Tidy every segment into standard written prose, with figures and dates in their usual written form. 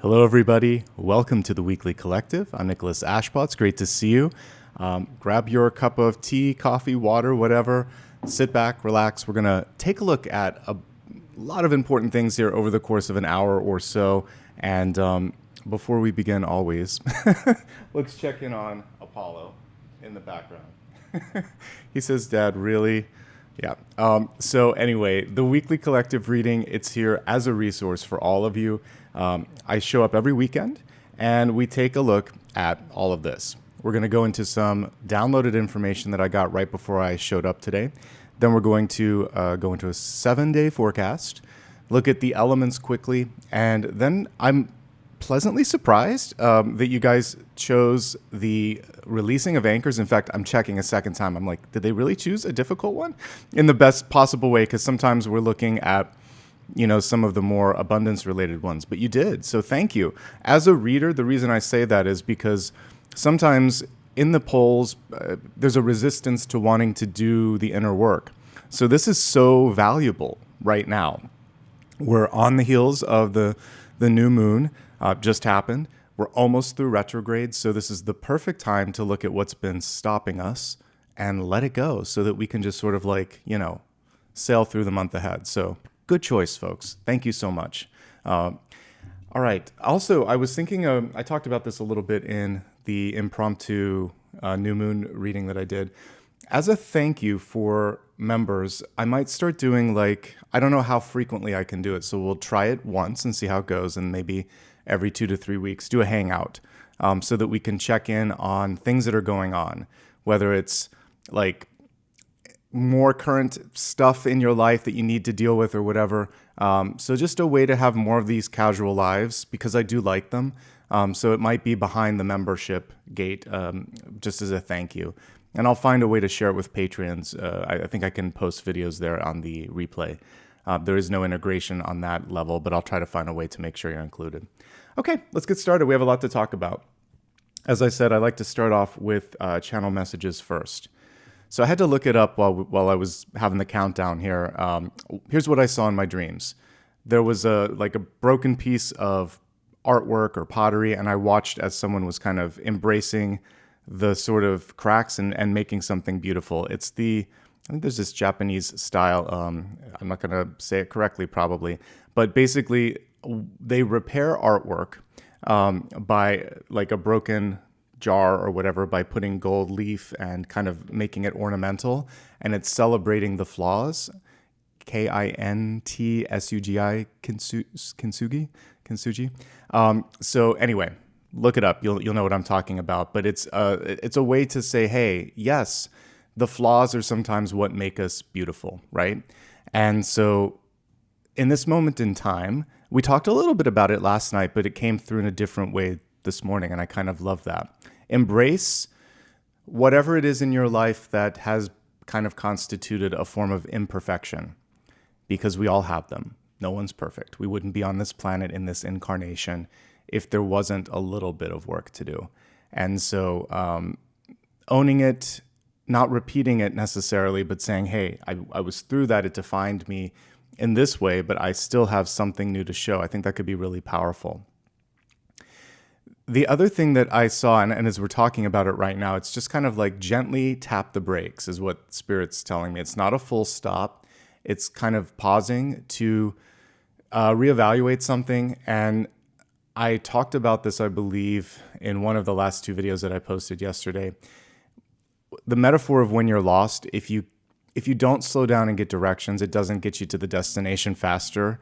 Hello, everybody. Welcome to the Weekly Collective. I'm Nicholas Ashbaugh. It's great to see you. Grab your cup of tea, coffee, water, whatever. Sit back, relax. We're going to take a look at a lot of important things here over the course of an hour or so. And before we begin, always, let's check in on Apollo in the background. He says, Dad, really? Yeah. So anyway, the Weekly Collective reading, it's here as a resource for all of you. I show up every weekend and we take a look at all of this. We're going to go into some downloaded information that I got right before I showed up today. Then we're going to go into a 7-day forecast, look at the elements quickly, and then I'm pleasantly surprised that you guys chose the releasing of anchors. In fact, I'm checking a second time. I'm like, did they really choose a difficult one? In the best possible way, because sometimes we're looking at some of the more abundance-related ones, but you did, so thank you. As a reader, the reason I say that is because sometimes in the polls, there's a resistance to wanting to do the inner work. So this is so valuable right now. We're on the heels of the new moon, just happened. We're almost through retrograde, so this is the perfect time to look at what's been stopping us and let it go so that we can just sort of sail through the month ahead. So good choice, folks. Thank you so much. All right. Also, I was thinking, I talked about this a little bit in the impromptu new moon reading that I did. As a thank you for members, I might start doing I don't know how frequently I can do it. So we'll try it once and see how it goes. And maybe every 2 to 3 weeks, do a hangout so that we can check in on things that are going on, whether it's more current stuff in your life that you need to deal with or whatever. So just a way to have more of these casual lives because I do like them. So it might be behind the membership gate just as a thank you. And I'll find a way to share it with patrons. I think I can post videos there on the replay. There is no integration on that level, but I'll try to find a way to make sure you're included. Okay, let's get started. We have a lot to talk about. As I said, I like to start off with channel messages first. So I had to look it up while I was having the countdown here. Here's what I saw in my dreams. There was a broken piece of artwork or pottery, and I watched as someone was kind of embracing the sort of cracks and making something beautiful. I think there's this Japanese style. I'm not going to say it correctly probably, but basically they repair artwork by a broken jar or whatever by putting gold leaf and kind of making it ornamental, and it's celebrating the flaws. Kintsugi, kintsugi. So anyway, look it up. You'll know what I'm talking about. But it's a way to say, hey, yes, the flaws are sometimes what make us beautiful, right? And so in this moment in time, we talked a little bit about it last night, but it came through in a different way this morning, and I kind of love that. Embrace whatever it is in your life that has kind of constituted a form of imperfection, because we all have them. No one's perfect. We wouldn't be on this planet in this incarnation if there wasn't a little bit of work to do. And so owning it, not repeating it necessarily, but saying, hey, I was through that. It defined me in this way, but I still have something new to show. I think that could be really powerful. The other thing that I saw, and as we're talking about it right now, it's just kind of gently tap the brakes is what Spirit's telling me. It's not a full stop. It's kind of pausing to reevaluate something. And I talked about this, I believe, in one of the last 2 videos that I posted yesterday. The metaphor of when you're lost, if you don't slow down and get directions, it doesn't get you to the destination faster.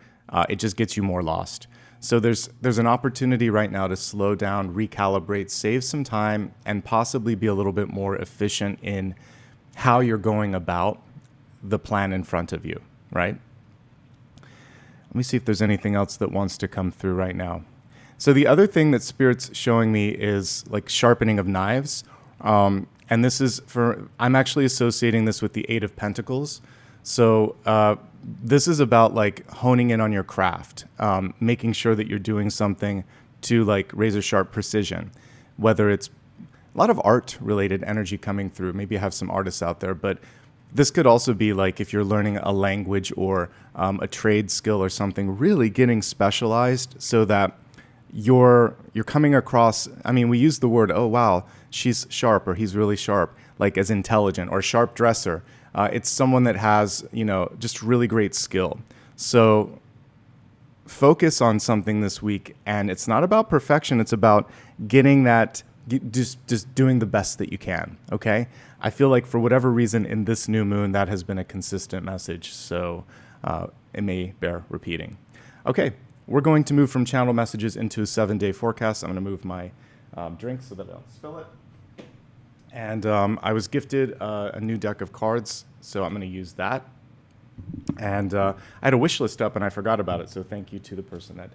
It just gets you more lost. So there's an opportunity right now to slow down, recalibrate, save some time, and possibly be a little bit more efficient in how you're going about the plan in front of you, right? Let me see if there's anything else that wants to come through right now. So the other thing that Spirit's showing me is sharpening of knives. And this is I'm actually associating this with the 8 of Pentacles. So this is about honing in on your craft, making sure that you're doing something to razor sharp precision, whether it's a lot of art related energy coming through. Maybe you have some artists out there, but this could also be if you're learning a language or a trade skill or something, really getting specialized so that you're coming across, I mean, we use the word, oh wow, she's sharp or he's really sharp, like as intelligent, or sharp dresser. It's someone that has, just really great skill. So focus on something this week, and it's not about perfection. It's about getting that, just doing the best that you can. Okay. I feel like for whatever reason in this new moon, that has been a consistent message. So it may bear repeating. Okay. We're going to move from channel messages into a 7-day forecast. I'm going to move my drink so that I don't spill it. And I was gifted a new deck of cards, so I'm going to use that. And I had a wish list up, and I forgot about it, so thank you to the person that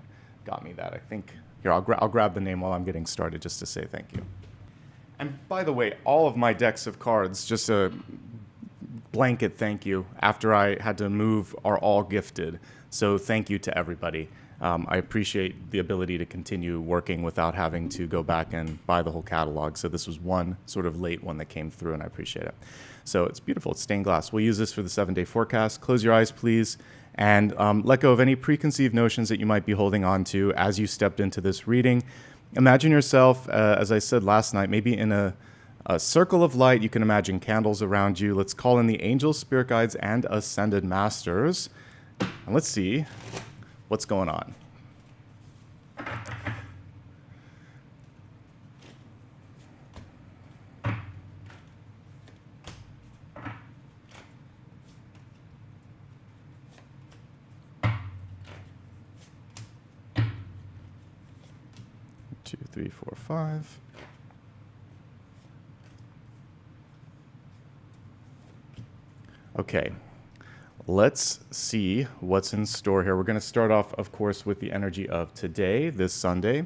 got me that. I think, here, I'll grab the name while I'm getting started just to say thank you. And by the way, all of my decks of cards, just a blanket thank you after I had to move, are all gifted. So thank you to everybody. I appreciate the ability to continue working without having to go back and buy the whole catalog. So this was one sort of late one that came through, and I appreciate it. So it's beautiful. It's stained glass. We'll use this for the 7-day forecast. Close your eyes, please, and let go of any preconceived notions that you might be holding on to as you stepped into this reading. Imagine yourself, as I said last night, maybe in a circle of light. You can imagine candles around you. Let's call in the angels, spirit guides, and ascended masters. And let's see what's going on. Two, three, four, five. Okay. Let's see what's in store here. We're going to start off, of course, with the energy of today, this Sunday.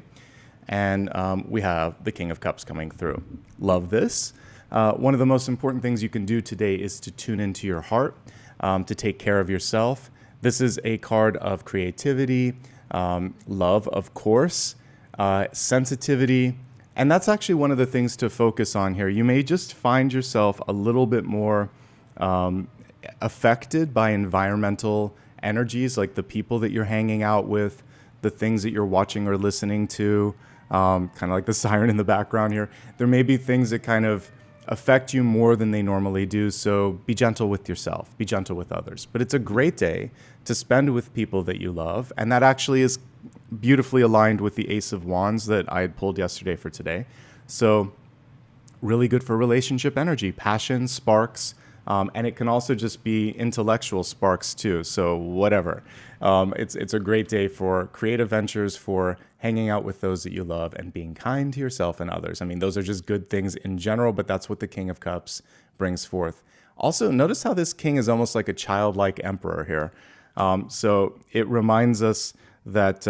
And we have the King of Cups coming through. Love this. One of the most important things you can do today is to tune into your heart, to take care of yourself. This is a card of creativity, love, of course, sensitivity. And that's actually one of the things to focus on here. You may just find yourself a little bit more affected by environmental energies, like the people that you're hanging out with, the things that you're watching or listening to, kind of like the siren in the background here. There may be things that kind of affect you more than they normally do, so be gentle with yourself, be gentle with others. But it's a great day to spend with people that you love, and that actually is beautifully aligned with the Ace of Wands that I had pulled yesterday for today. So really good for relationship energy, passion, sparks. And it can also just be intellectual sparks too. So whatever. It's a great day for creative ventures, for hanging out with those that you love, and being kind to yourself and others. I mean, those are just good things in general, but that's what the King of Cups brings forth. Also, notice how this king is almost like a childlike emperor here. So it reminds us that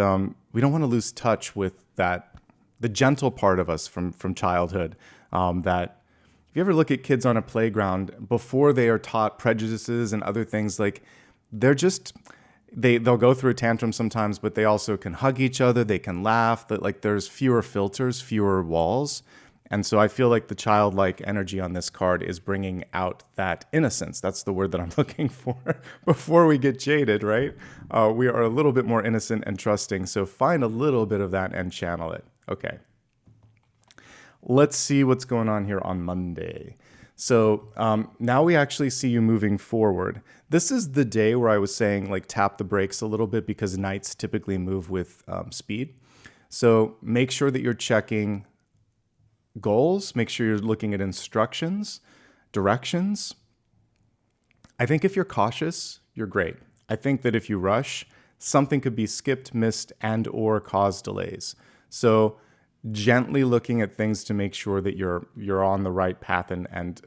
we don't want to lose touch with that, the gentle part of us from childhood, that if you ever look at kids on a playground, before they are taught prejudices and other things, like they'll go through a tantrum sometimes, but they also can hug each other, they can laugh, that like there's fewer filters, fewer walls. And so I feel like the childlike energy on this card is bringing out that innocence. That's the word that I'm looking for before we get jaded, right? We are a little bit more innocent and trusting. So find a little bit of that and channel it. Okay. Let's see what's going on here on Monday. So now we actually see you moving forward. This is the day where I was saying like tap the brakes a little bit, because nights typically move with speed. So make sure that you're checking goals. Make sure you're looking at instructions, directions. I think if you're cautious, you're great. I think that if you rush, something could be skipped, missed, and or cause delays. So gently looking at things to make sure that you're on the right path, and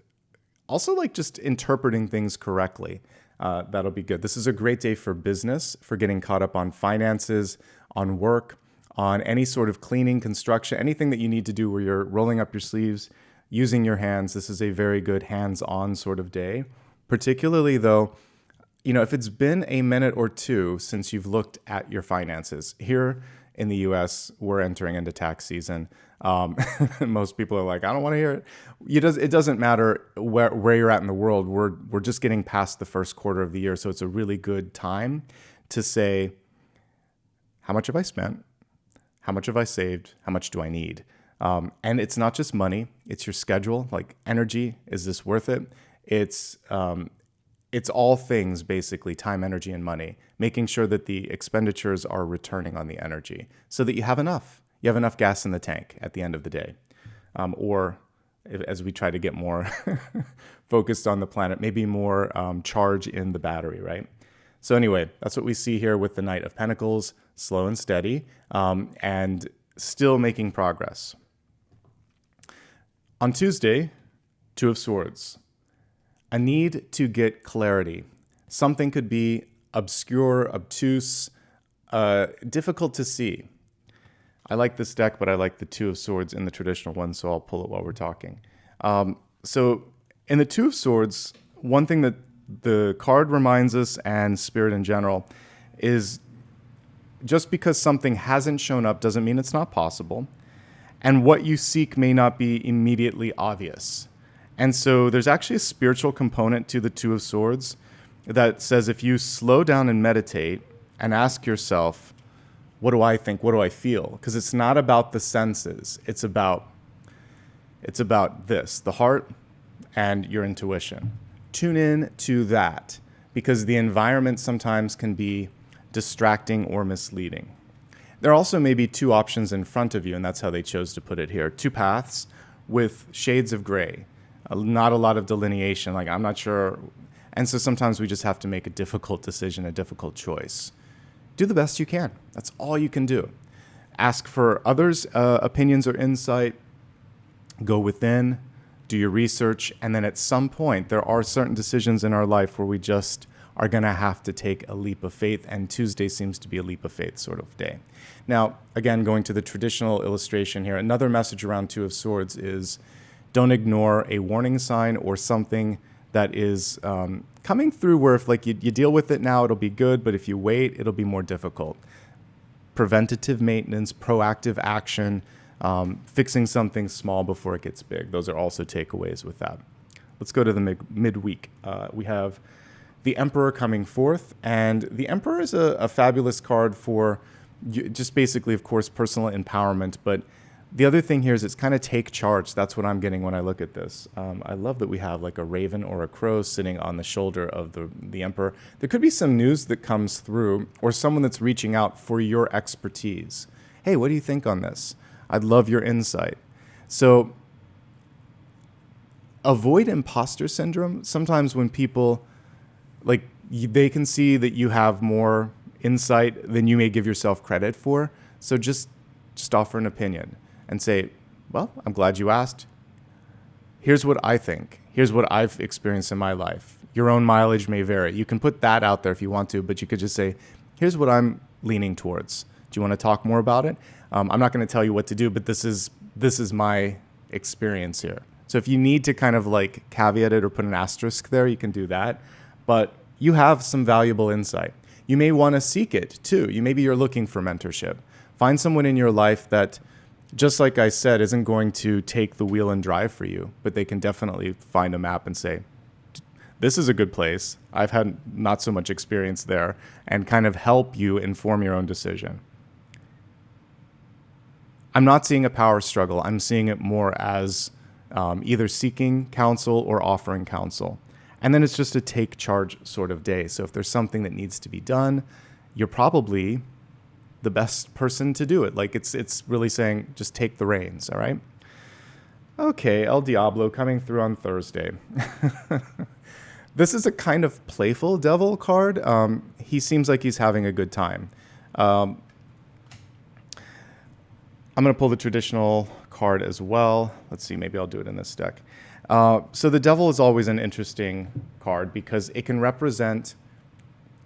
also like just interpreting things correctly. That'll be good. This is a great day for business, for getting caught up on finances, on work, on any sort of cleaning, construction, anything that you need to do where you're rolling up your sleeves, using your hands. This is a very good hands-on sort of day. Particularly though, if it's been a minute or two since you've looked at your finances. Here in the US, we're entering into tax season. Most people are like, I don't want to hear it. It doesn't matter where you're at in the world. We're just getting past the first quarter of the year. So it's a really good time to say, how much have I spent? How much have I saved? How much do I need? And it's not just money, it's your schedule, like energy. Is this worth it? It's all things, basically, time, energy, and money, making sure that the expenditures are returning on the energy so that you have enough. You have enough gas in the tank at the end of the day. Or as we try to get more focused on the planet, maybe more charge in the battery, right? So anyway, that's what we see here with the Knight of Pentacles, slow and steady, and still making progress. On Tuesday, Two of Swords. A need to get clarity. Something could be obscure, obtuse, difficult to see. I like this deck, but I like the Two of Swords in the traditional one, so I'll pull it while we're talking. So in the Two of Swords, one thing that the card reminds us, and Spirit in general, is just because something hasn't shown up doesn't mean it's not possible. And what you seek may not be immediately obvious. And so there's actually a spiritual component to the Two of Swords that says if you slow down and meditate and ask yourself, what do I think? What do I feel? Because it's not about the senses. It's about this, the heart and your intuition. Tune in to that, because the environment sometimes can be distracting or misleading. There also may be two options in front of you, and that's how they chose to put it here. Two paths with shades of gray. Not a lot of delineation, like I'm not sure. And so sometimes we just have to make a difficult decision, a difficult choice. Do the best you can. That's all you can do. Ask for others' opinions or insight. Go within, do your research, and then at some point, there are certain decisions in our life where we just are going to have to take a leap of faith, and Tuesday seems to be a leap of faith sort of day. Now, again, going to the traditional illustration here, another message around Two of Swords is don't ignore a warning sign or something that is coming through where if like you deal with it now, it'll be good, but if you wait, it'll be more difficult. Preventative maintenance, proactive action, fixing something small before it gets big. Those are also takeaways with that. Let's go to the midweek. We have the Emperor coming forth, and the Emperor is a fabulous card for just basically, of course, personal empowerment, but the other thing here is it's kind of take charge. That's what I'm getting when I look at this. I love that we have like a raven or a crow sitting on the shoulder of the Emperor. There could be some news that comes through or someone that's reaching out for your expertise. Hey, what do you think on this? I'd love your insight. So avoid imposter syndrome. Sometimes when people, like, they can see that you have more insight than you may give yourself credit for. So just offer an opinion and say, well, I'm glad you asked. Here's what I think. Here's what I've experienced in my life. Your own mileage may vary. You can put that out there if you want to, but you could just say, here's what I'm leaning towards. Do you want to talk more about it? I'm not going to tell you what to do, but this is my experience here. So if you need to kind of like caveat it or put an asterisk there, you can do that. But you have some valuable insight. You may want to seek it too. Maybe you're looking for mentorship. Find someone in your life that, just like I said, isn't going to take the wheel and drive for you, but they can definitely find a map and say, this is a good place. I've had not so much experience there, and kind of help you inform your own decision. I'm not seeing a power struggle. I'm seeing it more as either seeking counsel or offering counsel. And then it's just a take charge sort of day. So if there's something that needs to be done, you're probably the best person to do it. Like it's really saying, just take the reins, all right? Okay, El Diablo coming through on Thursday. This is a kind of playful devil card. He seems like he's having a good time. I'm going to pull the traditional card as well. Let's see, maybe I'll do it in this deck. So the devil is always an interesting card because it can represent,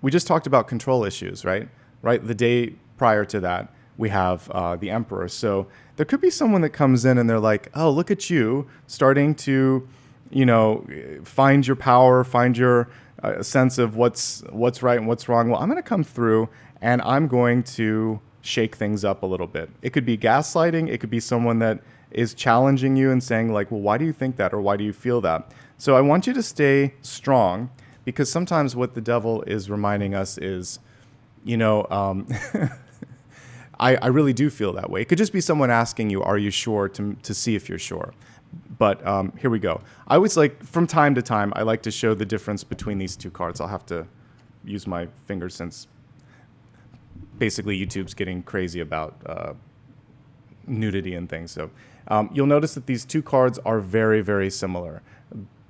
we just talked about control issues, right? The day prior to that, we have the Emperor. So there could be someone that comes in and they're like, oh, look at you starting to, find your power, find your sense of what's right and what's wrong. Well, I'm going to come through and I'm going to shake things up a little bit. It could be gaslighting. It could be someone that is challenging you and saying like, well, why do you think that? Or why do you feel that? So I want you to stay strong, because sometimes what the devil is reminding us is, I really do feel that way. It could just be someone asking you, are you sure, to see if you're sure. But here we go. I always like, from time to time, I like to show the difference between these two cards. I'll have to use my fingers since basically YouTube's getting crazy about nudity and things. So you'll notice that these two cards are very, very similar.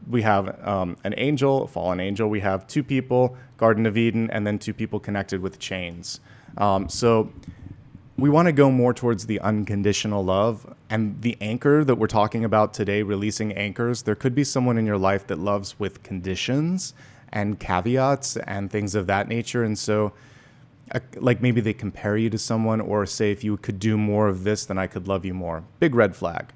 We have an angel, a fallen angel. We have two people, Garden of Eden, and then two people connected with chains. So we want to go more towards the unconditional love. And the anchor that we're talking about today, releasing anchors, there could be someone in your life that loves with conditions and caveats and things of that nature. And so like maybe they compare you to someone, or say, if you could do more of this, then I could love you more. Big red flag.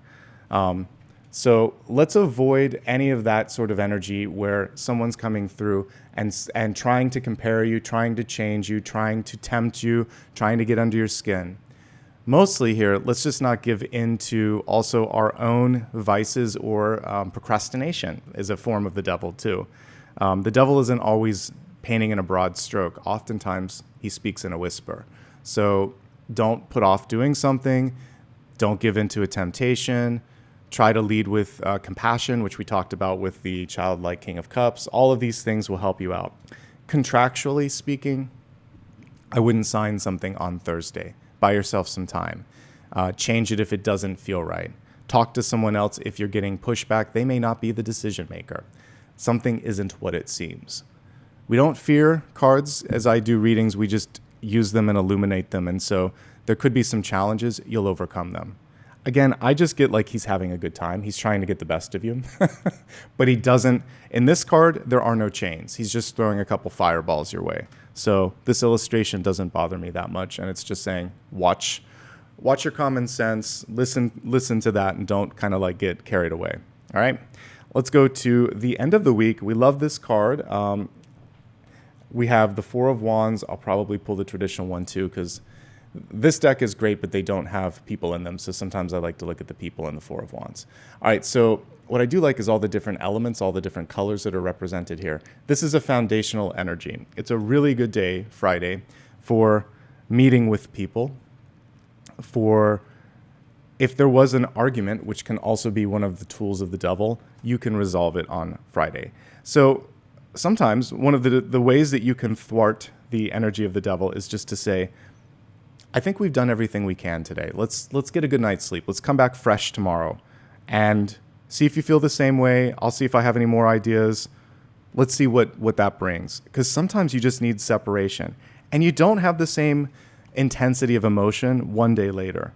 So let's avoid any of that sort of energy where someone's coming through and trying to compare you, trying to change you, trying to tempt you, trying to get under your skin. Mostly here, let's just not give in to also our own vices, or procrastination is a form of the devil too. The devil isn't always painting in a broad stroke. Oftentimes he speaks in a whisper. So don't put off doing something. Don't give in to a temptation. Try to lead with compassion, which we talked about with the childlike King of Cups. All of these things will help you out. Contractually speaking, I wouldn't sign something on Thursday. Buy yourself some time. Change it if it doesn't feel right. Talk to someone else if you're getting pushback. They may not be the decision maker. Something isn't what it seems. We don't fear cards as I do readings. We just use them and illuminate them. And so there could be some challenges. You'll overcome them. Again, I just get like he's having a good time. He's trying to get the best of you. But he doesn't. In this card, there are no chains. He's just throwing a couple fireballs your way. So this illustration doesn't bother me that much. And it's just saying, watch your common sense. Listen to that, and don't kind of like get carried away. All right. Let's go to the end of the week. We love this card. We have the Four of Wands. I'll probably pull the traditional one too, because this deck is great, but they don't have people in them. So sometimes I like to look at the people in the Four of Wands. All right, so what I do like is all the different elements, all the different colors that are represented here. This is a foundational energy. It's a really good day, Friday, for meeting with people, for if there was an argument, which can also be one of the tools of the devil, you can resolve it on Friday. So sometimes one of the ways that you can thwart the energy of the devil is just to say, I think we've done everything we can today. Let's get a good night's sleep. Let's come back fresh tomorrow and see if you feel the same way. I'll see if I have any more ideas. Let's see what that brings. Because sometimes you just need separation. And you don't have the same intensity of emotion one day later.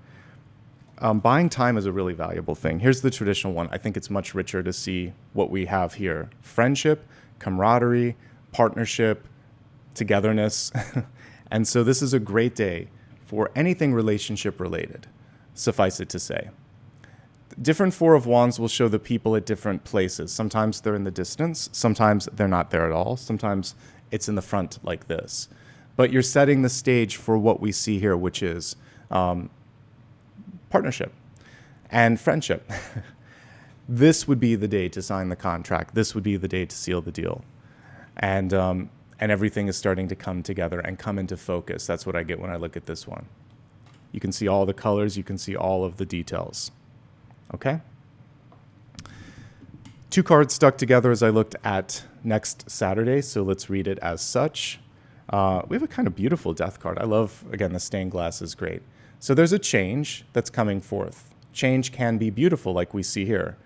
Buying time is a really valuable thing. Here's the traditional one. I think it's much richer to see what we have here. Friendship, camaraderie, partnership, togetherness. And so this is a great day for anything relationship related, suffice it to say. Different Four of Wands will show the people at different places. Sometimes they're in the distance. Sometimes they're not there at all. Sometimes it's in the front like this. But you're setting the stage for what we see here, which is partnership and friendship. This would be the day to sign the contract. This would be the day to seal the deal. And everything is starting to come together and come into focus. That's what I get when I look at this one. You can see all the colors. You can see all of the details. Okay? Two cards stuck together as I looked at next Saturday, so let's read it as such. We have a kind of beautiful death card. I love, again, the stained glass is great. So there's a change that's coming forth. Change can be beautiful, like we see here.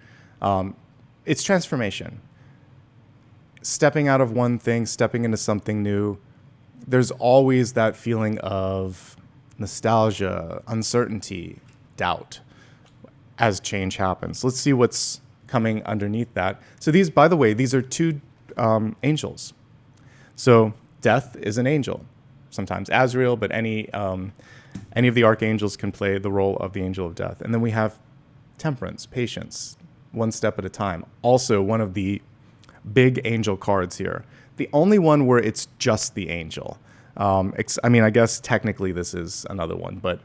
It's transformation. Stepping out of one thing, stepping into something new. There's always that feeling of nostalgia, uncertainty, doubt as change happens. Let's see what's coming underneath that. So these, by the way, these are two angels. So death is an angel. Sometimes Azrael, but any of the archangels can play the role of the angel of death. And then we have temperance, patience, one step at a time. Also one of the big angel cards here. The only one where it's just the angel. I mean, I guess technically this is another one, but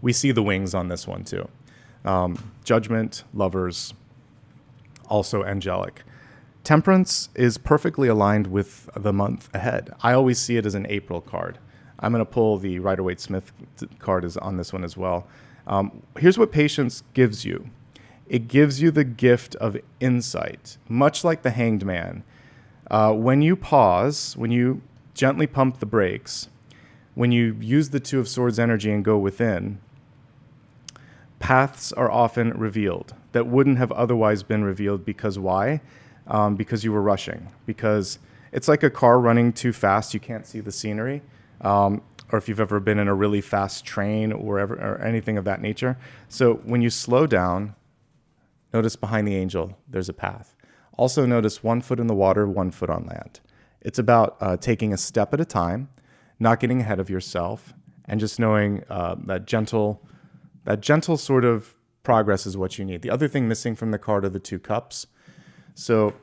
we see the wings on this one too. Judgment, lovers, also angelic. Temperance is perfectly aligned with the month ahead. I always see it as an April card. I'm going to pull the Rider-Waite-Smith card is on this one as well. Here's what patience gives you. It gives you the gift of insight, much like the Hanged Man. When you pause, when you gently pump the brakes, when you use the Two of Swords energy and go within, paths are often revealed that wouldn't have otherwise been revealed. Because why? Because you were rushing. Because it's like a car running too fast. You can't see the scenery. Or if you've ever been in a really fast train or anything of that nature. So when you slow down, notice behind the angel, there's a path. Also notice 1 foot in the water, 1 foot on land. It's about taking a step at a time, not getting ahead of yourself, and just knowing that gentle sort of progress is what you need. The other thing missing from the card are the 2 cups. So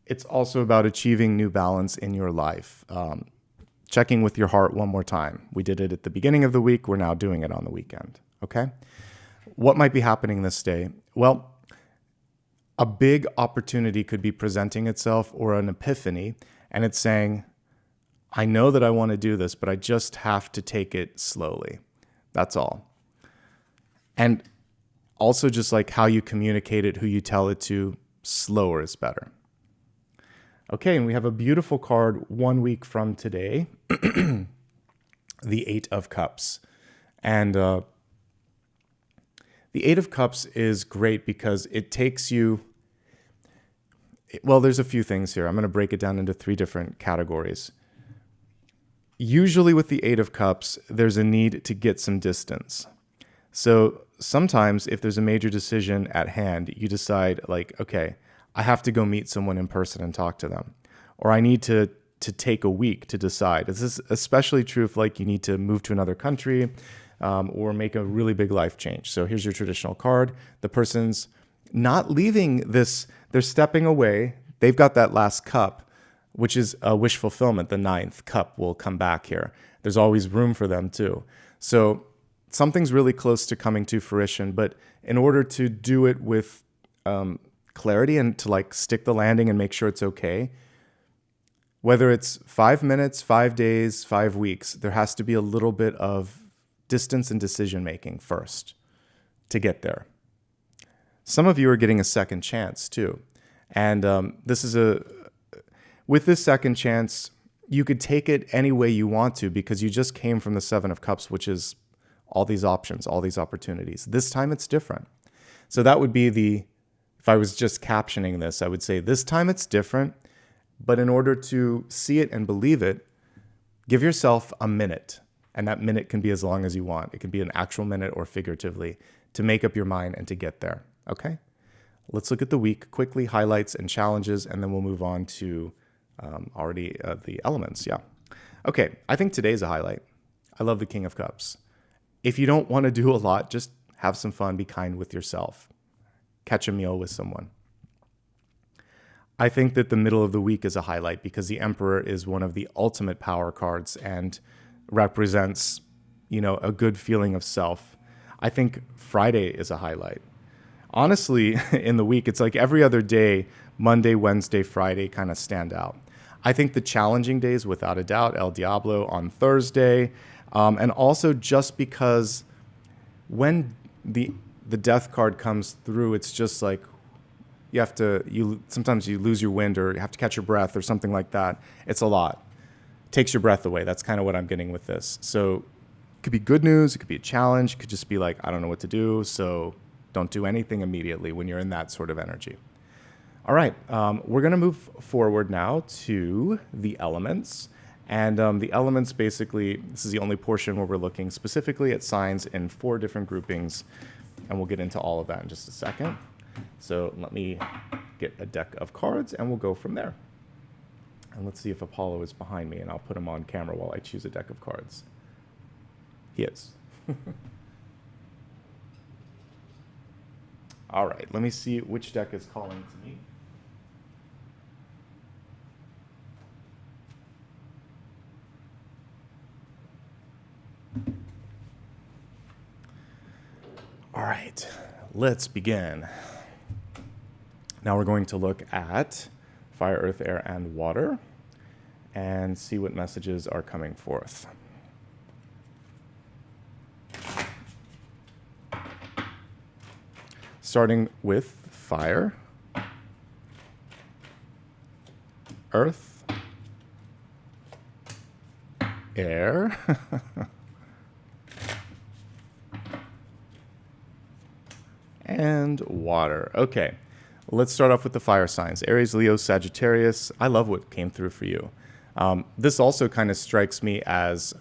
it's also about achieving new balance in your life. Checking with your heart one more time. We did it at the beginning of the week. We're now doing it on the weekend. Okay? What might be happening this day? Well, a big opportunity could be presenting itself, or an epiphany, and it's saying, I know that I want to do this, but I just have to take it slowly. That's all. And also, just like how you communicate it, who you tell it to, slower is better. Okay, and we have a beautiful card 1 week from today, the 8 of Cups. And the 8 of Cups is great because it takes you, well, there's a few things here. I'm going to break it down into 3 different categories. Usually with the 8 of Cups, there's a need to get some distance. So sometimes if there's a major decision at hand, you decide like, okay, I have to go meet someone in person and talk to them. Or I need to take a week to decide. This is especially true if like you need to move to another country or make a really big life change. So here's your traditional card. The person's not leaving this, they're stepping away. They've got that last cup, which is a wish fulfillment. The 9th cup will come back here. There's always room for them too. So something's really close to coming to fruition, but in order to do it with clarity and to like stick the landing and make sure it's okay, whether it's 5 minutes, 5 days, 5 weeks, there has to be a little bit of distance and decision making first to get there. Some of you are getting a second chance too. And with this second chance, you could take it any way you want to because you just came from the 7 of Cups, which is all these options, all these opportunities. This time it's different. So that would be if I was just captioning this, I would say this time it's different, but in order to see it and believe it, give yourself a minute. And that minute can be as long as you want. It can be an actual minute or figuratively to make up your mind and to get there. Okay? Let's look at the week quickly, highlights and challenges, and then we'll move on to the elements. Yeah. Okay, I think today's a highlight. I love the King of Cups. If you don't want to do a lot, just have some fun, be kind with yourself. Catch a meal with someone. I think that the middle of the week is a highlight because the Emperor is one of the ultimate power cards and represents, a good feeling of self. I think Friday is a highlight. Honestly, in the week, it's like every other day, Monday, Wednesday, Friday kind of stand out. I think the challenging days, without a doubt, El Diablo on Thursday, and also just because when the death card comes through, it's just like sometimes you lose your wind or you have to catch your breath or something like that. It's a lot. It takes your breath away. That's kind of what I'm getting with this. So it could be good news. It could be a challenge. It could just be like, I don't know what to do. So don't do anything immediately when you're in that sort of energy. All right. We're going to move forward now to the elements. And the elements basically, this is the only portion where we're looking specifically at signs in 4 different groupings. And we'll get into all of that in just a second. So let me get a deck of cards and we'll go from there. And let's see if Apollo is behind me and I'll put him on camera while I choose a deck of cards. He is. All right, let me see which deck is calling to me. All right, let's begin. Now we're going to look at fire, earth, air, and water and see what messages are coming forth. starting with fire, earth, air, and water. Okay, let's start off with the fire signs. Aries, Leo, Sagittarius. I love what came through for you. This also kind of strikes me as,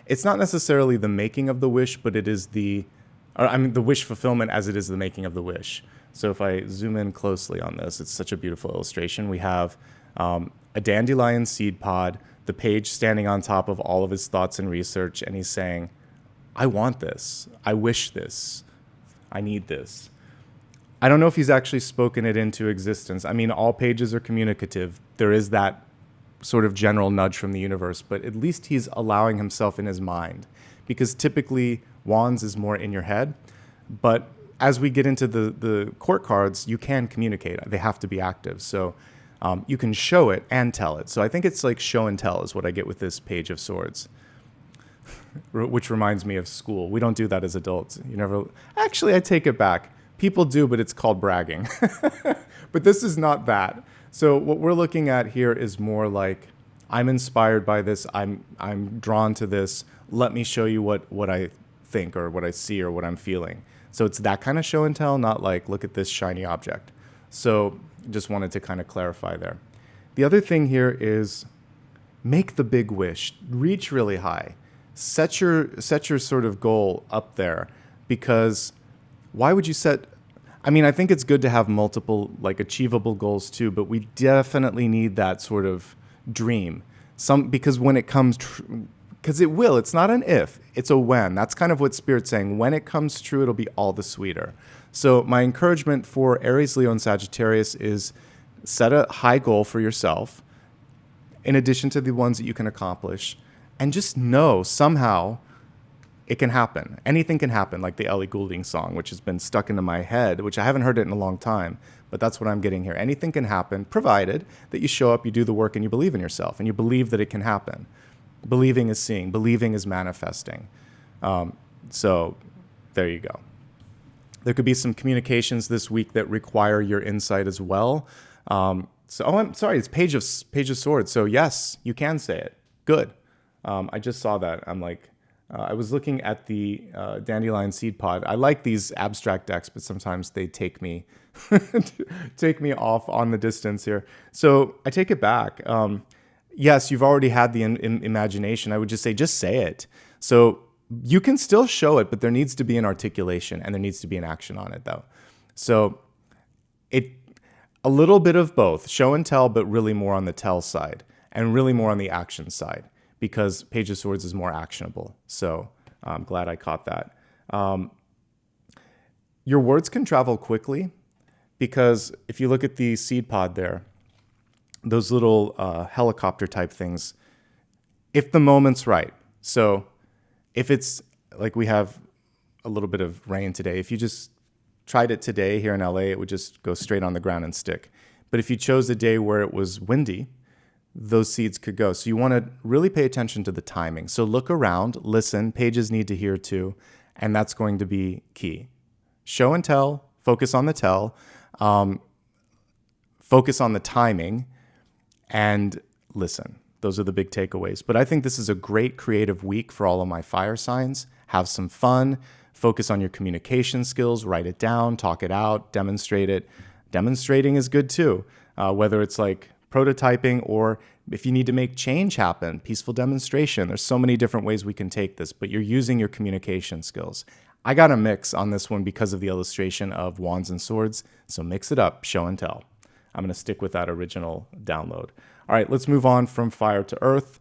it's not necessarily the making of the wish, but it is the wish fulfillment as it is the making of the wish. So if I zoom in closely on this, it's such a beautiful illustration. We have a dandelion seed pod, the page standing on top of all of his thoughts and research, and he's saying, I want this, I wish this, I need this. I don't know if he's actually spoken it into existence. I mean, all pages are communicative. There is that sort of general nudge from the universe, but at least he's allowing himself in his mind, because typically wands is more in your head. But as we get into the court cards, you can communicate. They have to be active. So you can show it and tell it. So I think it's like show and tell is what I get with this Page of Swords, which reminds me of school. We don't do that as adults. You never. Actually, I take it back. People do, but it's called bragging. But this is not that. So what we're looking at here is more like, I'm inspired by this. I'm drawn to this. Let me show you what I think or what I see or what I'm feeling. So it's that kind of show and tell, not like, look at this shiny object. So just wanted to kind of clarify there. The other thing here is make the big wish, reach really high, set your sort of goal up there, because why would you set, I mean, I think it's good to have multiple like achievable goals too, but we definitely need that sort of dream. Because when it comes, because it will, it's not an if, it's a when. That's kind of what Spirit's saying. When it comes true, it'll be all the sweeter. So my encouragement for Aries, Leo, and Sagittarius is set a high goal for yourself, in addition to the ones that you can accomplish, and just know somehow it can happen. Anything can happen, like the Ellie Goulding song, which has been stuck into my head, which I haven't heard it in a long time, but that's what I'm getting here. Anything can happen, provided that you show up, you do the work, and you believe in yourself, and you believe that it can happen. Believing is seeing. Believing is manifesting. So there you go. There could be some communications this week that require your insight as well. I'm sorry, it's Page of Swords. So yes, you can say it. Good. I just saw that. I'm like, I was looking at the dandelion seed pod. I like these abstract decks, but sometimes they take me off on the distance here. So I take it back. Yes, you've already had the imagination. I would just say it. So you can still show it, but there needs to be an articulation and there needs to be an action on it, though. So a little bit of both, show and tell, but really more on the tell side and really more on the action side, because Page of Swords is more actionable. So I'm glad I caught that. Your words can travel quickly, because if you look at the seed pod there, those little helicopter type things, if the moment's right. So if it's like we have a little bit of rain today, if you just tried it today here in LA, it would just go straight on the ground and stick. But if you chose a day where it was windy, those seeds could go. So you want to really pay attention to the timing. So look around, listen, pages need to hear too, and that's going to be key. Show and tell, focus on the tell, focus on the timing, and listen. Those are the big takeaways. But I think this is a great creative week for all of my fire signs. Have some fun, focus on your communication skills, write it down, talk it out, demonstrate it. Demonstrating is good too, whether it's like prototyping or if you need to make change happen, peaceful demonstration. There's so many different ways we can take this, but you're using your communication skills. I got a mix on this one because of the illustration of wands and swords, so mix it up, show and tell. I'm going to stick with that original download. All right, let's move on from fire to earth.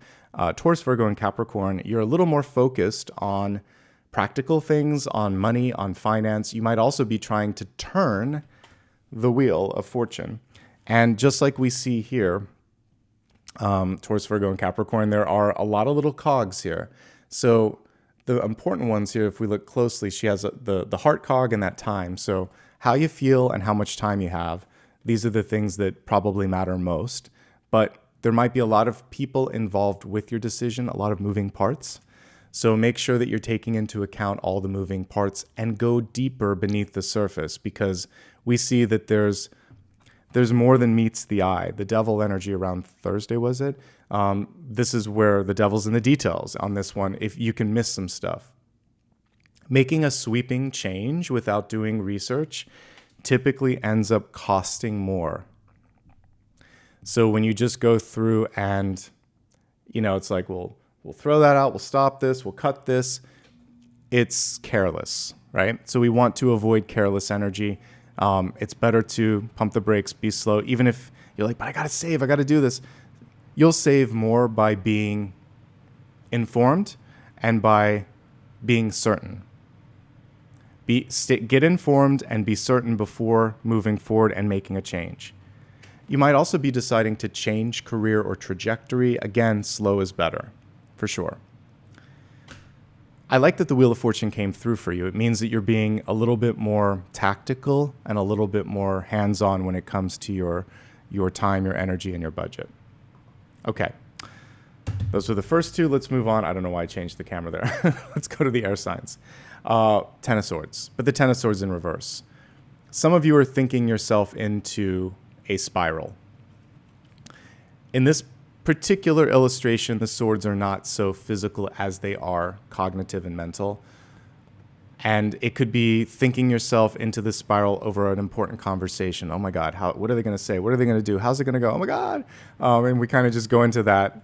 Taurus, Virgo, and Capricorn, you're a little more focused on practical things, on money, on finance. You might also be trying to turn the wheel of fortune. And just like we see here, Taurus, Virgo, and Capricorn, there are a lot of little cogs here. So the important ones here, if we look closely, she has the heart cog and that time. So how you feel and how much time you have, these are the things that probably matter most. But there might be a lot of people involved with your decision, a lot of moving parts. So make sure that you're taking into account all the moving parts and go deeper beneath the surface, because we see that there's more than meets the eye. The devil energy around Thursday, was it? This is where the devil's in the details on this one, if you can miss some stuff. Making a sweeping change without doing research typically ends up costing more. So when you just go through and, it's like, we'll throw that out, we'll stop this, we'll cut this, it's careless, right? So we want to avoid careless energy. It's better to pump the brakes, be slow. Even if you're like, but I got to save, I got to do this. You'll save more by being informed and by being certain. Get informed and be certain before moving forward and making a change. You might also be deciding to change career or trajectory. Again, slow is better, for sure. I like that the Wheel of Fortune came through for you. It means that you're being a little bit more tactical and a little bit more hands-on when it comes to your time, your energy, and your budget. Okay. Those were the first two. Let's move on. I don't know why I changed the camera there. Let's go to the air signs. Ten of Swords, but the Ten of Swords in reverse. Some of you are thinking yourself into a spiral. In this particular illustration, the swords are not so physical as they are cognitive and mental. And it could be thinking yourself into the spiral over an important conversation. Oh my God, what are they going to say? What are they going to do? How's it going to go? Oh my God. And we kind of just go into that,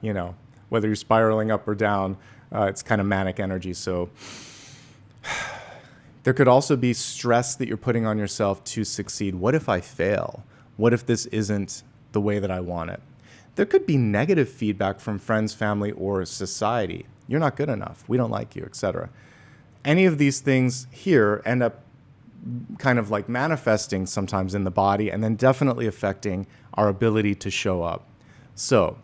whether you're spiraling up or down, it's kind of manic energy. So there could also be stress that you're putting on yourself to succeed. What if I fail? What if this isn't the way that I want it? There could be negative feedback from friends, family, or society. You're not good enough. We don't like you, etc. Any of these things here end up kind of like manifesting sometimes in the body and then definitely affecting our ability to show up. So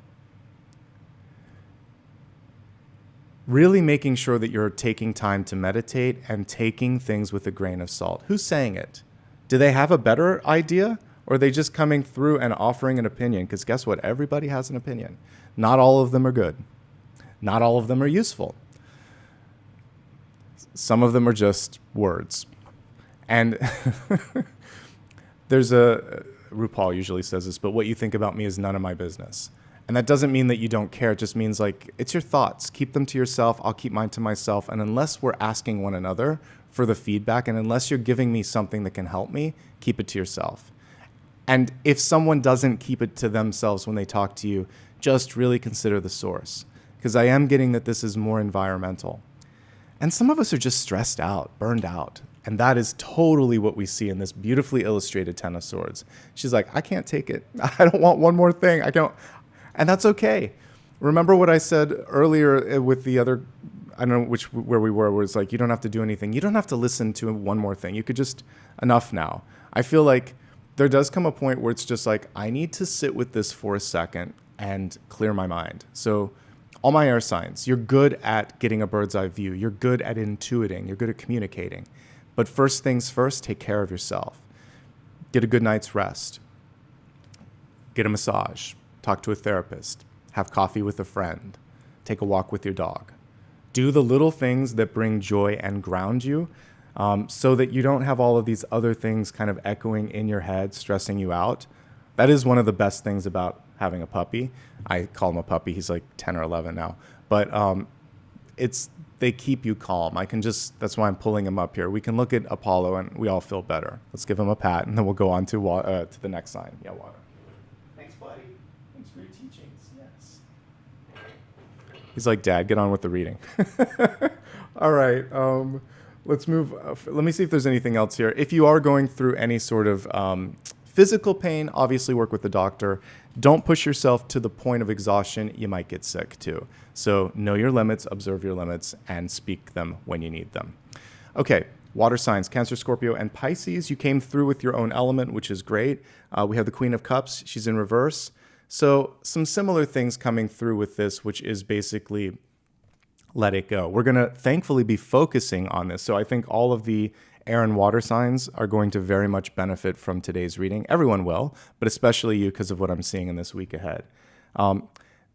really making sure that you're taking time to meditate and taking things with a grain of salt. Who's saying it? Do they have a better idea? Or are they just coming through and offering an opinion? Because guess what? Everybody has an opinion. Not all of them are good. Not all of them are useful. Some of them are just words. And there's RuPaul usually says this, but what you think about me is none of my business. And that doesn't mean that you don't care. It just means like, it's your thoughts. Keep them to yourself. I'll keep mine to myself. And unless we're asking one another for the feedback, and unless you're giving me something that can help me, keep it to yourself. And if someone doesn't keep it to themselves when they talk to you, just really consider the source. Because I am getting that this is more environmental. And some of us are just stressed out, burned out. And that is totally what we see in this beautifully illustrated Ten of Swords. She's like, I can't take it. I don't want one more thing. I don't. And that's okay. Remember what I said earlier with the other, I don't know where we were, where it's like, you don't have to do anything. You don't have to listen to one more thing. You could just, enough now. I feel like there does come a point where it's just like, I need to sit with this for a second and clear my mind. So all my air signs, you're good at getting a bird's eye view. You're good at intuiting. You're good at communicating. But first things first, take care of yourself. Get a good night's rest. Get a massage. Talk to a therapist. Have coffee with a friend. Take a walk with your dog. Do the little things that bring joy and ground you, so that you don't have all of these other things kind of echoing in your head, stressing you out. That is one of the best things about having a puppy. I call him a puppy. He's like 10 or 11 now. But they keep you calm. That's why I'm pulling him up here. We can look at Apollo and we all feel better. Let's give him a pat and then we'll go on to the next sign. Yeah, water. Thanks, buddy. Thanks for your teachings. Yes. He's like, Dad, get on with the reading. All right. Let's move. Let me see if there's anything else here. If you are going through any sort of physical pain, obviously work with the doctor. Don't push yourself to the point of exhaustion. You might get sick too. So know your limits, observe your limits, and speak them when you need them. Okay, water signs, Cancer, Scorpio, and Pisces. You came through with your own element, which is great. We have the Queen of Cups. She's in reverse. So some similar things coming through with this, which is basically let it go. We're going to thankfully be focusing on this. So I think all of the air and water signs are going to very much benefit from today's reading. Everyone will, but especially you because of what I'm seeing in this week ahead.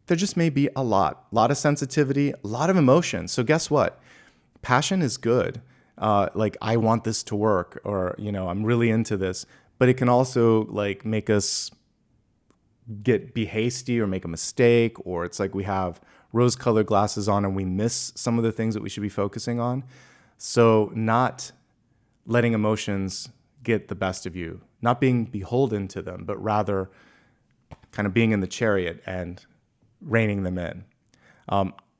there just may be a lot of sensitivity, a lot of emotion. So guess what? Passion is good. Like, I want this to work, or, I'm really into this, but it can also like make us be hasty or make a mistake, or it's like we have rose-colored glasses on and we miss some of the things that we should be focusing on. So not letting emotions get the best of you, not being beholden to them, but rather kind of being in the chariot and reining them in.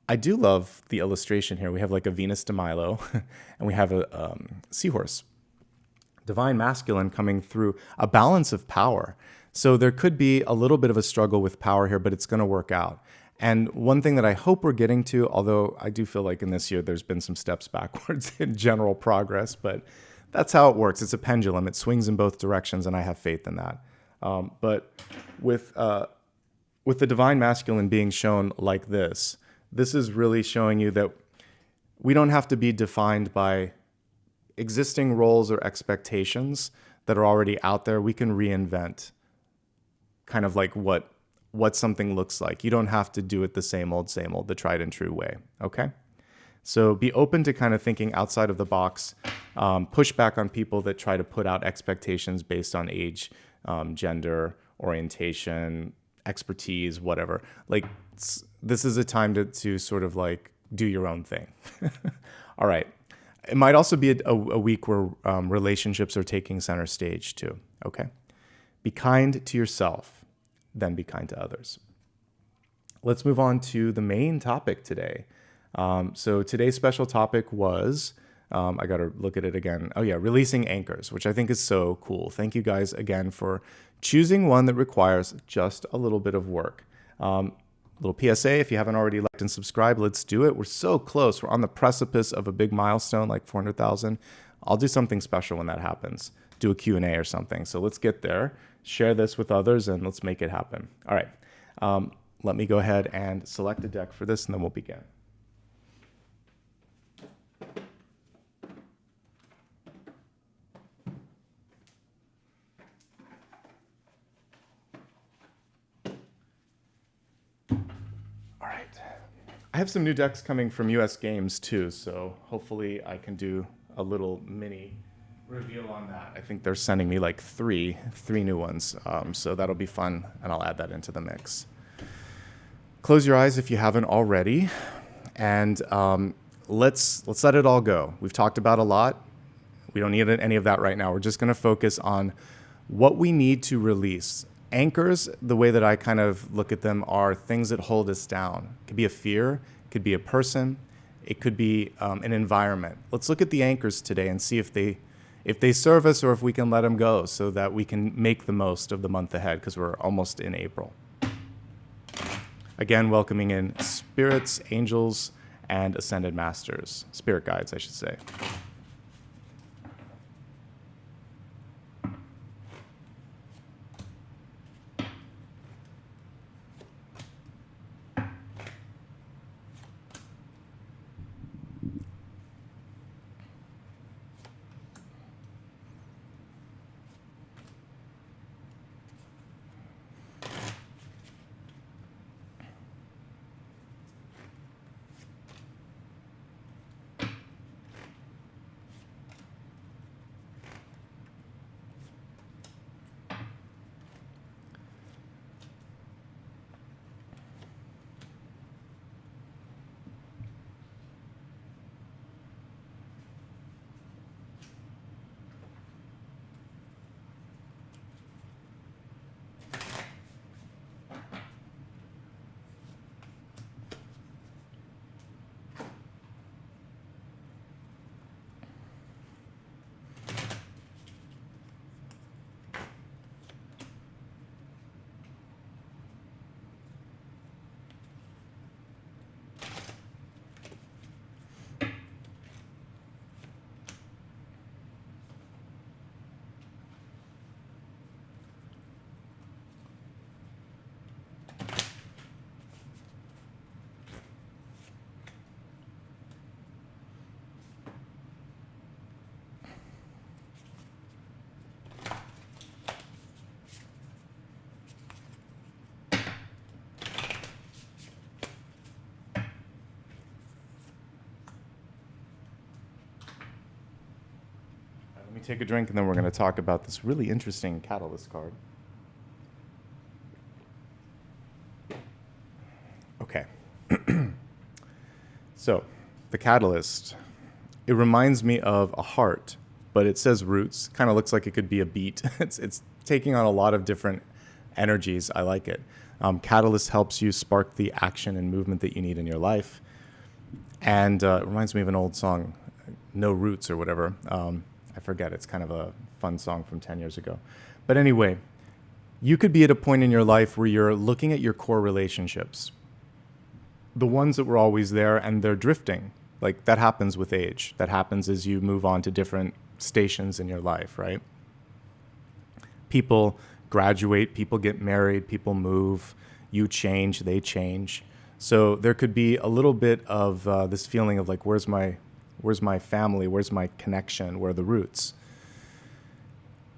I do love the illustration here. We have like a Venus de Milo and we have a seahorse. Divine masculine coming through, a balance of power. So there could be a little bit of a struggle with power here, but it's going to work out. And one thing that I hope we're getting to, although I do feel like in this year there's been some steps backwards in general progress, but that's how it works. It's a pendulum. It swings in both directions, and I have faith in that. But with the divine masculine being shown like this is really showing you that we don't have to be defined by existing roles or expectations that are already out there. We can reinvent kind of like what something looks like. You don't have to do it the same old, the tried and true way. Okay? So be open to kind of thinking outside of the box. Push back on people that try to put out expectations based on age, gender, orientation, expertise, whatever. Like, this is a time to sort of like do your own thing. All right. It might also be a week where relationships are taking center stage too. Okay. Be kind to yourself, then be kind to others. Let's move on to the main topic today. So today's special topic was, I got to look at it again. Oh yeah, releasing anchors, which I think is so cool. Thank you guys again for choosing one that requires just a little bit of work. Little PSA, if you haven't already liked and subscribed, let's do it. We're so close. We're on the precipice of a big milestone, like 400,000. I'll do something special when that happens. Do a Q&A or something. So let's get there. Share this with others, and let's make it happen. All right. Let me go ahead and select a deck for this, and then we'll begin. I have some new decks coming from US Games too, so hopefully I can do a little mini reveal on that. I think they're sending me like three new ones, so that'll be fun, and I'll add that into the mix. Close your eyes if you haven't already, and let's let it all go. We've talked about a lot. We don't need any of that right now. We're just going to focus on what we need to release. Anchors, the way that I kind of look at them, are things that hold us down. It could be a fear, it could be a person, it could be an environment. Let's look at the anchors today and see if they serve us, or if we can let them go so that we can make the most of the month ahead, because we're almost in April. Again, welcoming in spirits, angels, and ascended masters. Spirit guides, I should say. take a drink and then we're going to talk about this really interesting catalyst card. Okay. So, the catalyst, it reminds me of a heart, but it says roots. Kind of looks like it could be a beat. It's taking on a lot of different energies. I like it. Catalyst helps you spark the action and movement that you need in your life. And it reminds me of an old song, No Roots or whatever. I forget. It's kind of a fun song from 10 years ago. But anyway, you could be at a point in your life where you're looking at your core relationships, the ones that were always there, and they're drifting. Like, that happens with age. That happens as you move on to different stations in your life, right? People graduate, people get married, people move, you change, they change. So there could be a little bit of this feeling of like, where's my family? Where's my connection? Where are the roots?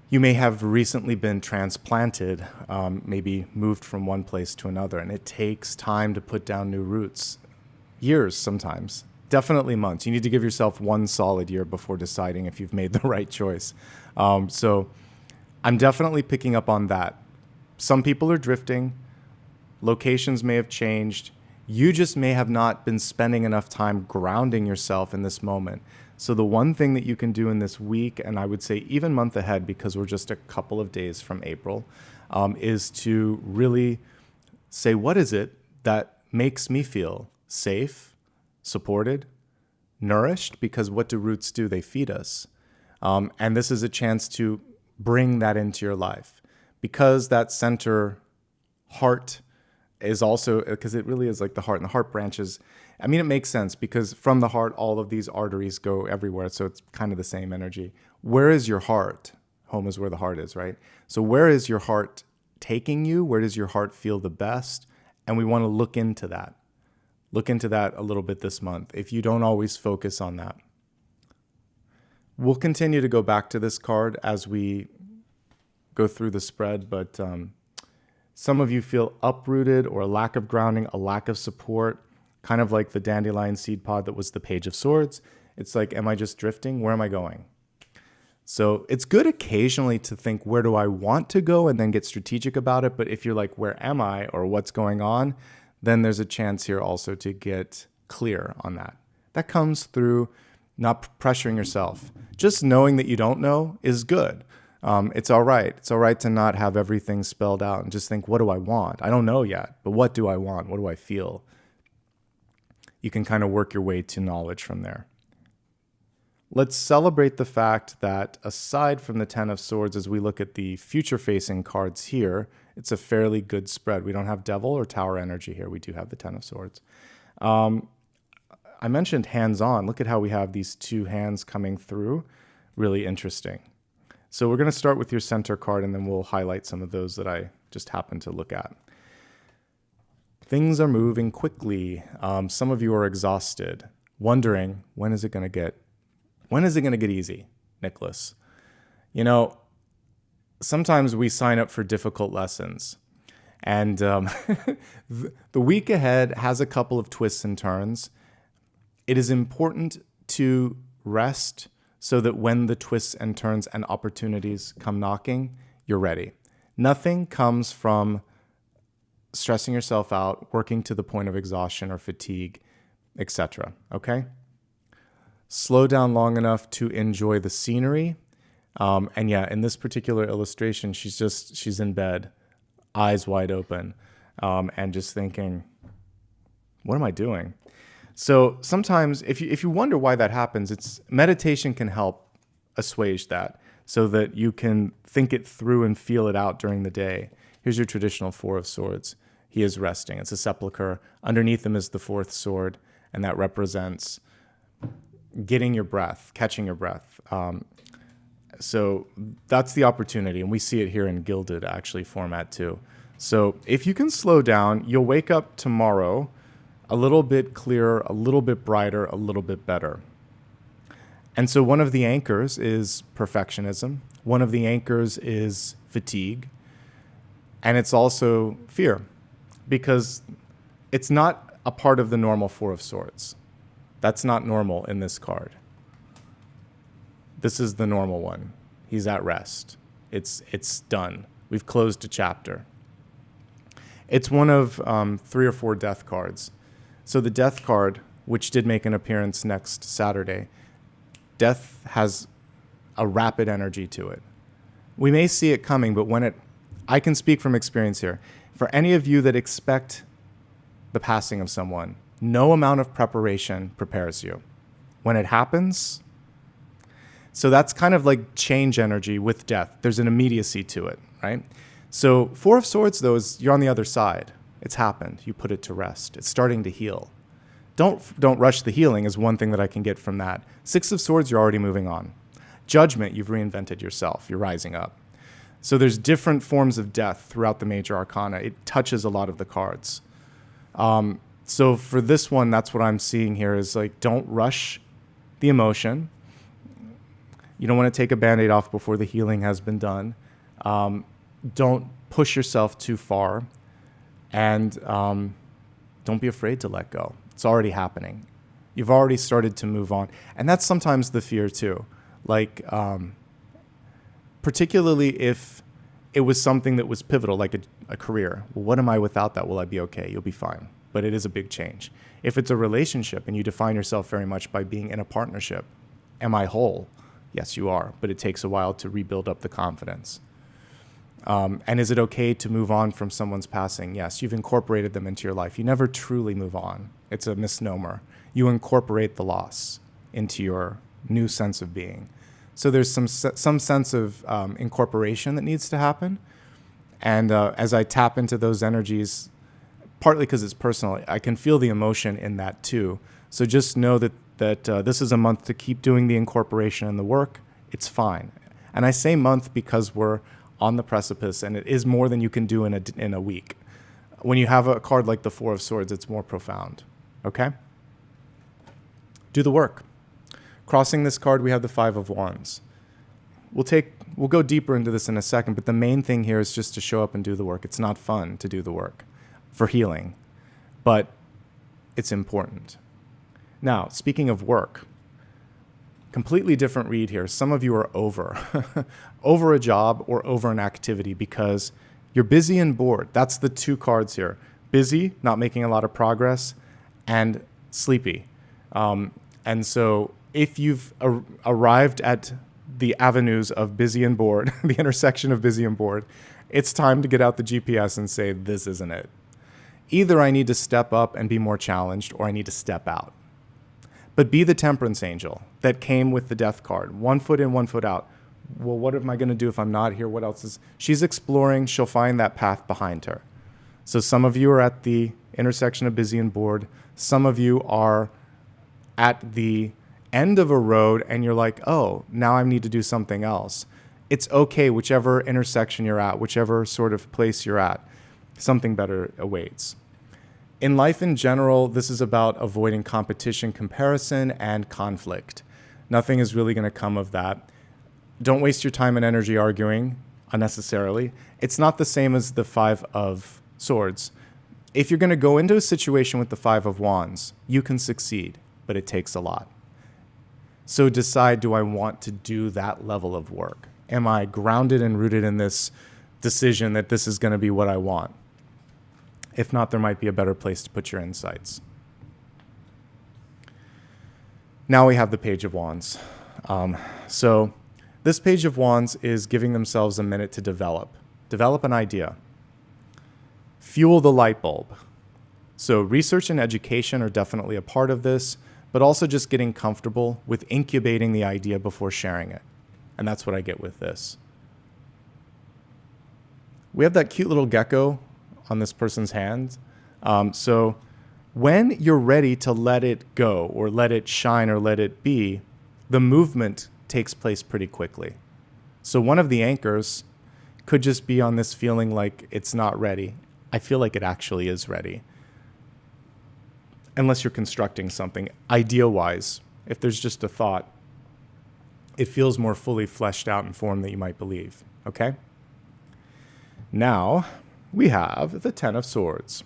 You may have recently been transplanted, maybe moved from one place to another, and it takes time to put down new roots. Years sometimes, definitely months. You need to give yourself one solid year before deciding if you've made the right choice. So I'm definitely picking up on that. Some people are drifting. Locations may have changed. You just may have not been spending enough time grounding yourself in this moment. So the one thing that you can do in this week, and I would say even month ahead, because we're just a couple of days from April, is to really say, what is it that makes me feel safe, supported, nourished? Because what do roots do? They feed us. And this is a chance to bring that into your life. Because that center heart is also, because it really is like the heart, and the heart branches. I mean, it makes sense because from the heart, all of these arteries go everywhere. So it's kind of the same energy. Where is your heart? Home is where the heart is, right? So where is your heart taking you? Where does your heart feel the best? And we want to look into that. Look into that a little bit this month if you don't always focus on that. We'll continue to go back to this card as we go through the spread, but some of you feel uprooted or a lack of grounding, a lack of support, kind of like the dandelion seed pod that was the Page of Swords. It's like, am I just drifting? Where am I going? So it's good occasionally to think, where do I want to go, and then get strategic about it. But if you're like, where am I, or what's going on, then there's a chance here also to get clear on that. That comes through not pressuring yourself. Just knowing that you don't know is good. It's all right. It's all right to not have everything spelled out and just think, what do I want? I don't know yet, but what do I want? What do I feel? You can kind of work your way to knowledge from there. Let's celebrate the fact that aside from the Ten of Swords, as we look at the future-facing cards here, it's a fairly good spread. We don't have Devil or Tower energy here. We do have the Ten of Swords. I mentioned hands-on. Look at how we have these two hands coming through. Really interesting. So we're going to start with your center card, and then we'll highlight some of those that I just happened to look at. Things are moving quickly. Some of you are exhausted, wondering, when is it going to get easy, Nicholas? You know, sometimes we sign up for difficult lessons, and the week ahead has a couple of twists and turns. It is important to rest so that when the twists and turns and opportunities come knocking, you're ready. Nothing comes from stressing yourself out, working to the point of exhaustion or fatigue, etc. Okay? Slow down long enough to enjoy the scenery. And yeah, in this particular illustration, she's in bed, eyes wide open, and just thinking, what am I doing? So sometimes if you wonder why that happens, meditation can help assuage that so that you can think it through and feel it out during the day. Here's your traditional Four of Swords. He is resting. It's a sepulcher. Underneath him is the fourth sword, and that represents getting your breath, catching your breath. So that's the opportunity, and we see it here in Gilded actually format too. So if you can slow down, you'll wake up tomorrow a little bit clearer, a little bit brighter, a little bit better. And so one of the anchors is perfectionism. One of the anchors is fatigue. And it's also fear, because it's not a part of the normal Four of Swords. That's not normal in this card. This is the normal one. He's at rest. It's done. We've closed a chapter. It's one of 3 or 4 death cards. So the death card, which did make an appearance next Saturday, death has a rapid energy to it. We may see it coming, but I can speak from experience here. For any of you that expect the passing of someone, no amount of preparation prepares you. When it happens, so that's kind of like change energy with death. There's an immediacy to it, right? So 4 of Swords, though, is you're on the other side. It's happened. You put it to rest. It's starting to heal. Don't rush the healing is one thing that I can get from that. 6 of Swords, you're already moving on. Judgment, you've reinvented yourself. You're rising up. So there's different forms of death throughout the major arcana. It touches a lot of the cards. So for this one, that's what I'm seeing here is like, don't rush the emotion. You don't want to take a Band-Aid off before the healing has been done. Don't push yourself too far. And don't be afraid to let go. It's already happening. You've already started to move on. And that's sometimes the fear too. Like, particularly if it was something that was pivotal, like a career. Well, what am I without that? Will I be okay? You'll be fine. But it is a big change. If it's a relationship and you define yourself very much by being in a partnership, am I whole? Yes, you are. But it takes a while to rebuild up the confidence. And is it okay to move on from someone's passing? Yes, you've incorporated them into your life. You never truly move on. It's a misnomer. You incorporate the loss into your new sense of being. So there's some sense of incorporation that needs to happen. And as I tap into those energies, partly because it's personal, I can feel the emotion in that too. So just know that this is a month to keep doing the incorporation and the work. It's fine. And I say month because we're on the precipice, and it is more than you can do in a week. When you have a card like the 4 of Swords, it's more profound. Okay? Do the work. Crossing this card, we have the 5 of Wands. We'll go deeper into this in a second, but the main thing here is just to show up and do the work. It's not fun to do the work for healing, but it's important. Now, speaking of work, completely different read here. Some of you are over a job or over an activity because you're busy and bored. That's the 2 cards here. Busy, not making a lot of progress, and sleepy. And so if you've arrived at the avenues of busy and bored, the intersection of busy and bored, it's time to get out the GPS and say, this isn't it. Either I need to step up and be more challenged, or I need to step out. But be the temperance angel that came with the death card. 1 foot in, 1 foot out. Well, what am I going to do if I'm not here? What else is... She's exploring. She'll find that path behind her. So some of you are at the intersection of busy and bored. Some of you are at the end of a road and you're like, oh, now I need to do something else. It's okay, whichever intersection you're at, whichever sort of place you're at, something better awaits. In life in general, this is about avoiding competition, comparison, and conflict. Nothing is really going to come of that. Don't waste your time and energy arguing unnecessarily. It's not the same as the 5 of Swords. If you're going to go into a situation with the 5 of Wands, you can succeed, but it takes a lot. So decide, do I want to do that level of work? Am I grounded and rooted in this decision that this is going to be what I want? If not, there might be a better place to put your insights. Now we have the Page of Wands. So this Page of Wands is giving themselves a minute to develop an idea. Fuel the light bulb. So research and education are definitely a part of this, but also just getting comfortable with incubating the idea before sharing it. And that's what I get with this. We have that cute little gecko on this person's hand. So when you're ready to let it go or let it shine or let it be, the movement takes place pretty quickly. So one of the anchors could just be on this feeling like it's not ready. I feel like it actually is ready. Unless you're constructing something, idea-wise, if there's just a thought, it feels more fully fleshed out and formed than you might believe, okay? Now, we have the 10 of Swords.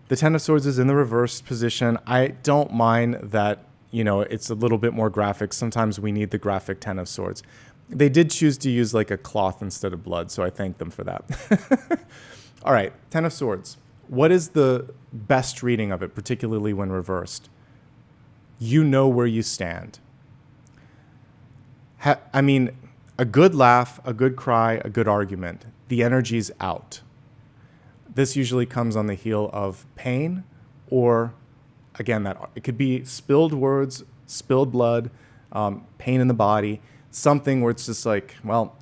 The 10 of Swords is in the reversed position. I don't mind that it's a little bit more graphic. Sometimes we need the graphic 10 of swords. They did choose to use like a cloth instead of blood, so I thank them for that. All right, 10 of swords. What is the best reading of it, particularly when reversed? You know where you stand. A good laugh, a good cry, a good argument. The energy's out. This usually comes on the heel of pain, or again, that it could be spilled words, spilled blood, pain in the body, something where it's just like, well,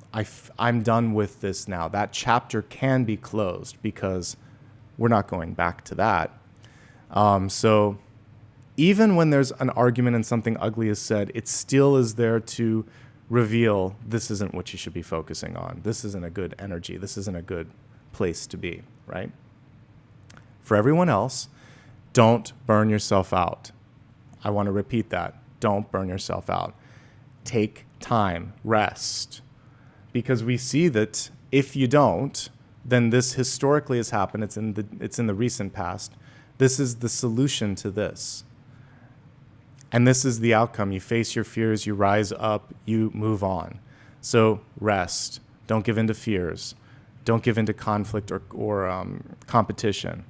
I'm done with this now. That chapter can be closed because we're not going back to that. So even when there's an argument and something ugly is said, it still is there to reveal this isn't what you should be focusing on. This isn't a good energy. This isn't a good place to be, right? For everyone else, don't burn yourself out. I want to repeat that. Don't burn yourself out. Take time, rest. Because we see that if you don't, then this historically has happened. It's in the recent past. This is the solution to this. And this is the outcome. You face your fears, you rise up, you move on. So rest. Don't give in to fears. Don't give in to conflict or competition.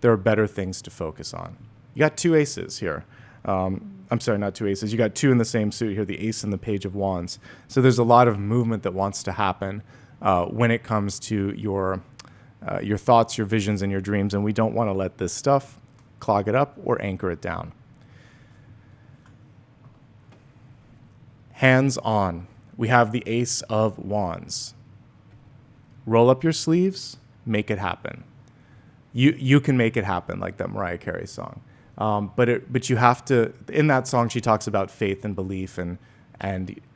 There are better things to focus on. You got two aces here. I'm sorry, not two aces. You got two in the same suit here, the ace and the page of wands. So there's a lot of movement that wants to happen when it comes to your thoughts, your visions, and your dreams. And we don't want to let this stuff clog it up or anchor it down. Hands on. We have the ace of wands. Roll up your sleeves, make it happen. You can make it happen, like that Mariah Carey song. But you have to, in that song, she talks about faith and belief and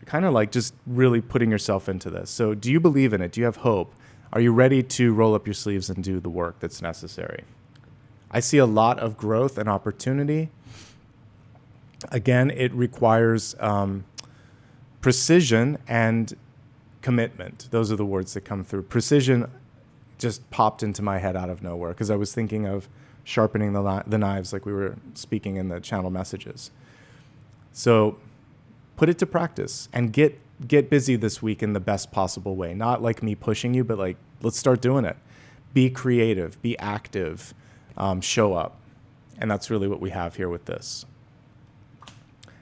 kind of like just really putting yourself into this. So do you believe in it? Do you have hope? Are you ready to roll up your sleeves and do the work that's necessary? I see a lot of growth and opportunity. Again, it requires precision and commitment. Those are the words that come through. Precision just popped into my head out of nowhere because I was thinking of sharpening the knives like we were speaking in the channel messages. So put it to practice and get busy this week in the best possible way. Not like me pushing you, but like, let's start doing it. Be creative, be active, show up. And that's really what we have here with this.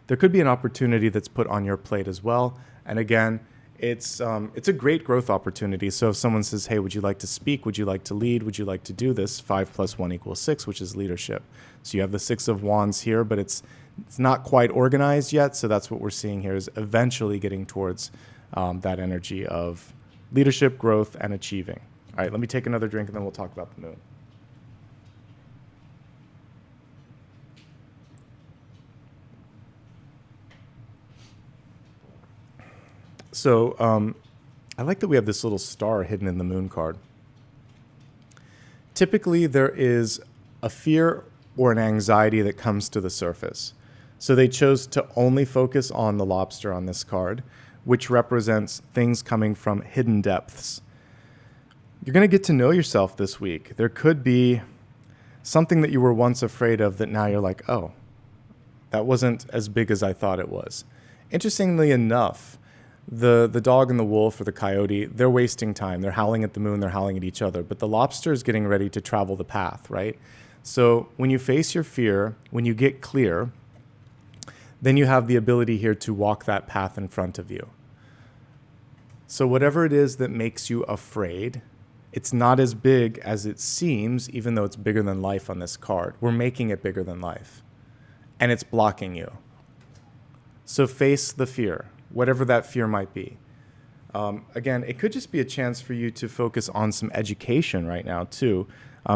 There could be an opportunity that's put on your plate as well. And again, it's a great growth opportunity. So if someone says, hey, would you like to speak? Would you like to lead? Would you like to do this? 5 + 1 = 6, which is leadership. So you have the 6 of wands here, but it's not quite organized yet. So that's what we're seeing here, is eventually getting towards that energy of leadership, growth, and achieving. All right, let me take another drink and then we'll talk about the moon. So I like that we have this little star hidden in the moon card. Typically, there is a fear or an anxiety that comes to the surface. So they chose to only focus on the lobster on this card, which represents things coming from hidden depths. You're going to get to know yourself this week. There could be something that you were once afraid of that now you're like, oh, that wasn't as big as I thought it was. Interestingly enough, the dog and the wolf or the coyote, they're wasting time. They're howling at the moon, they're howling at each other. But the lobster is getting ready to travel the path, right? So when you face your fear, when you get clear, then you have the ability here to walk that path in front of you. So whatever it is that makes you afraid, it's not as big as it seems, even though it's bigger than life on this card. We're making it bigger than life. And it's blocking you. So face the fear, whatever that fear might be. Again, it could just be a chance for you to focus on some education right now, too.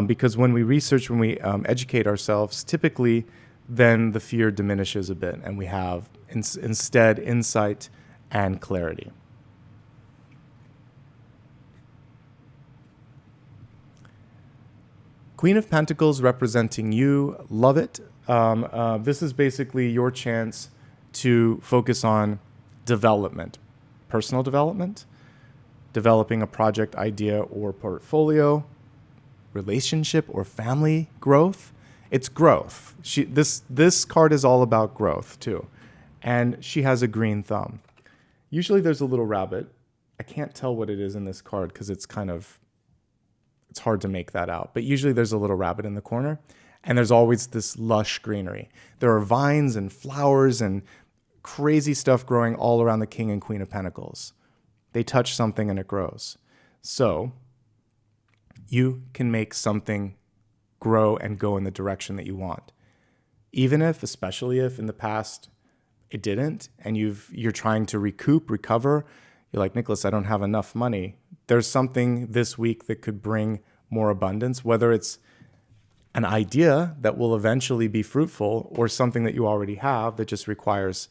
Because when we research, when we educate ourselves, typically then the fear diminishes a bit and we have instead insight and clarity. Queen of Pentacles representing you, love it. This is basically your chance to focus on development, personal development, developing a project idea or portfolio, relationship or family growth. It's growth. This card is all about growth too. And she has a green thumb. Usually there's a little rabbit. I can't tell what it is in this card because it's hard to make that out. But usually there's a little rabbit in the corner, and there's always this lush greenery. There are vines and flowers and crazy stuff growing all around the King and Queen of Pentacles. They touch something and it grows. So you can make something grow and go in the direction that you want. Even if, especially if in the past it didn't, and you're trying to recover, you're like, Nicholas, I don't have enough money. There's something this week that could bring more abundance, whether it's an idea that will eventually be fruitful or something that you already have that just requires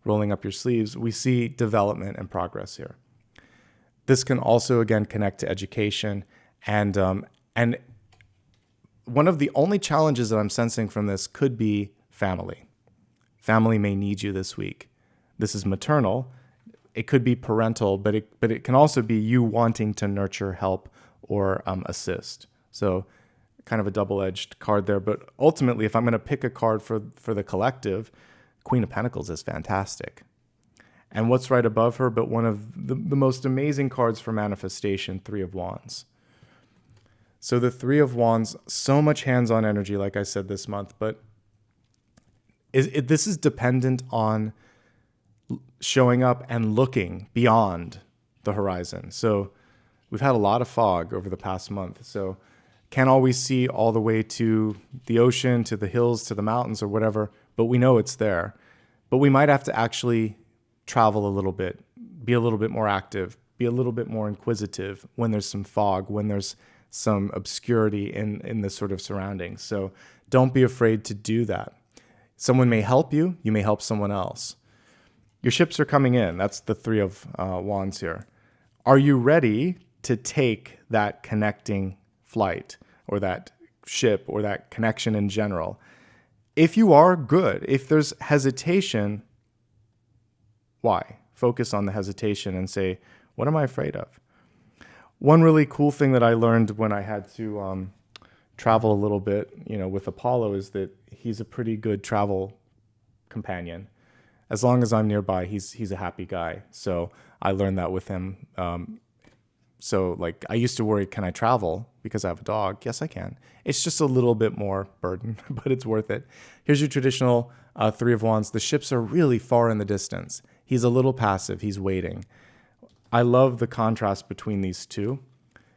rolling up your sleeves. We see development and progress here. This can also, again, connect to education. And one of the only challenges that I'm sensing from this could be family. Family may need you this week. This is maternal. It could be parental, but it can also be you wanting to nurture, help, or assist. So kind of a double-edged card there. But ultimately, if I'm going to pick a card for the collective, Queen of Pentacles is fantastic. And what's right above her but one of the most amazing cards for manifestation, Three of Wands. So the Three of Wands, so much hands-on energy, like I said, this month, but this is dependent on showing up and looking beyond the horizon. So we've had a lot of fog over the past month, so can't always see all the way to the ocean, to the hills, to the mountains or whatever, but we know it's there. But we might have to actually travel a little bit, be a little bit more active, be a little bit more inquisitive when there's some fog, when there's some obscurity in the sort of surroundings. So don't be afraid to do that. Someone may help you, you may help someone else. Your ships are coming in. That's the Three of Wands here. Are you ready to take that connecting flight or that ship or that connection in general? If you are, good. If there's hesitation, why? Focus on the hesitation and say, what am I afraid of? One really cool thing that I learned when I had to travel a little bit, with Apollo is that he's a pretty good travel companion. As long as I'm nearby, he's a happy guy. So I learned that with him. So I used to worry, can I travel because I have a dog? Yes, I can. It's just a little bit more burden, but it's worth it. Here's your traditional Three of Wands. The ships are really far in the distance. He's a little passive. He's waiting. I love the contrast between these two.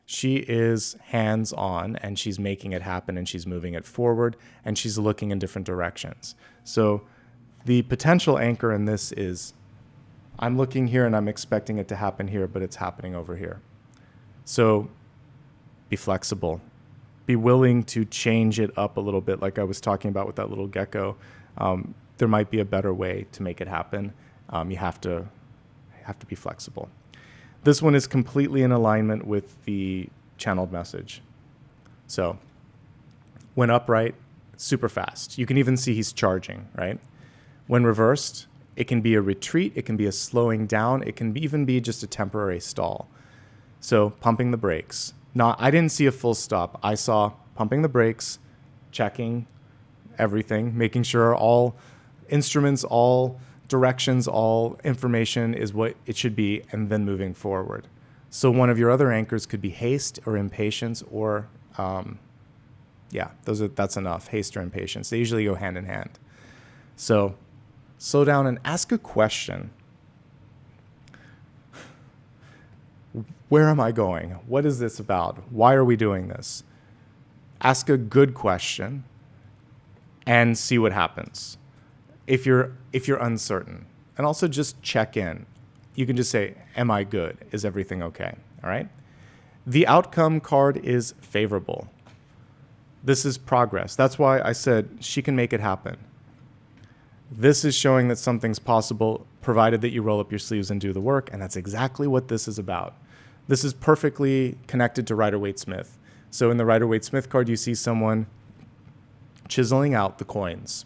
She is hands-on and she's making it happen and she's moving it forward and she's looking in different directions. So the potential anchor in this is I'm looking here and I'm expecting it to happen here, but it's happening over here. So be flexible. Be willing to change it up a little bit, like I was talking about with that little gecko. There might be a better way to make it happen. You have to be flexible. This one is completely in alignment with the channeled message. So when upright, super fast. You can even see he's charging, right? When reversed, it can be a retreat. It can be a slowing down. It can even be just a temporary stall. So pumping the brakes. I didn't see a full stop. I saw pumping the brakes, checking everything, making sure all instruments, all directions, all information is what it should be, and then moving forward. So one of your other anchors could be haste or impatience, or that's enough. Haste or impatience. They usually go hand in hand. So slow down and ask a question. Where am I going? What is this about? Why are we doing this? Ask a good question and see what happens. If you're uncertain, and also just check in. You can just say, am I good? Is everything okay? All right. The outcome card is favorable. This is progress. That's why I said she can make it happen. This is showing that something's possible, provided that you roll up your sleeves and do the work. And that's exactly what this is about. This is perfectly connected to Rider-Waite-Smith. So in the Rider-Waite-Smith card, you see someone chiseling out the coins.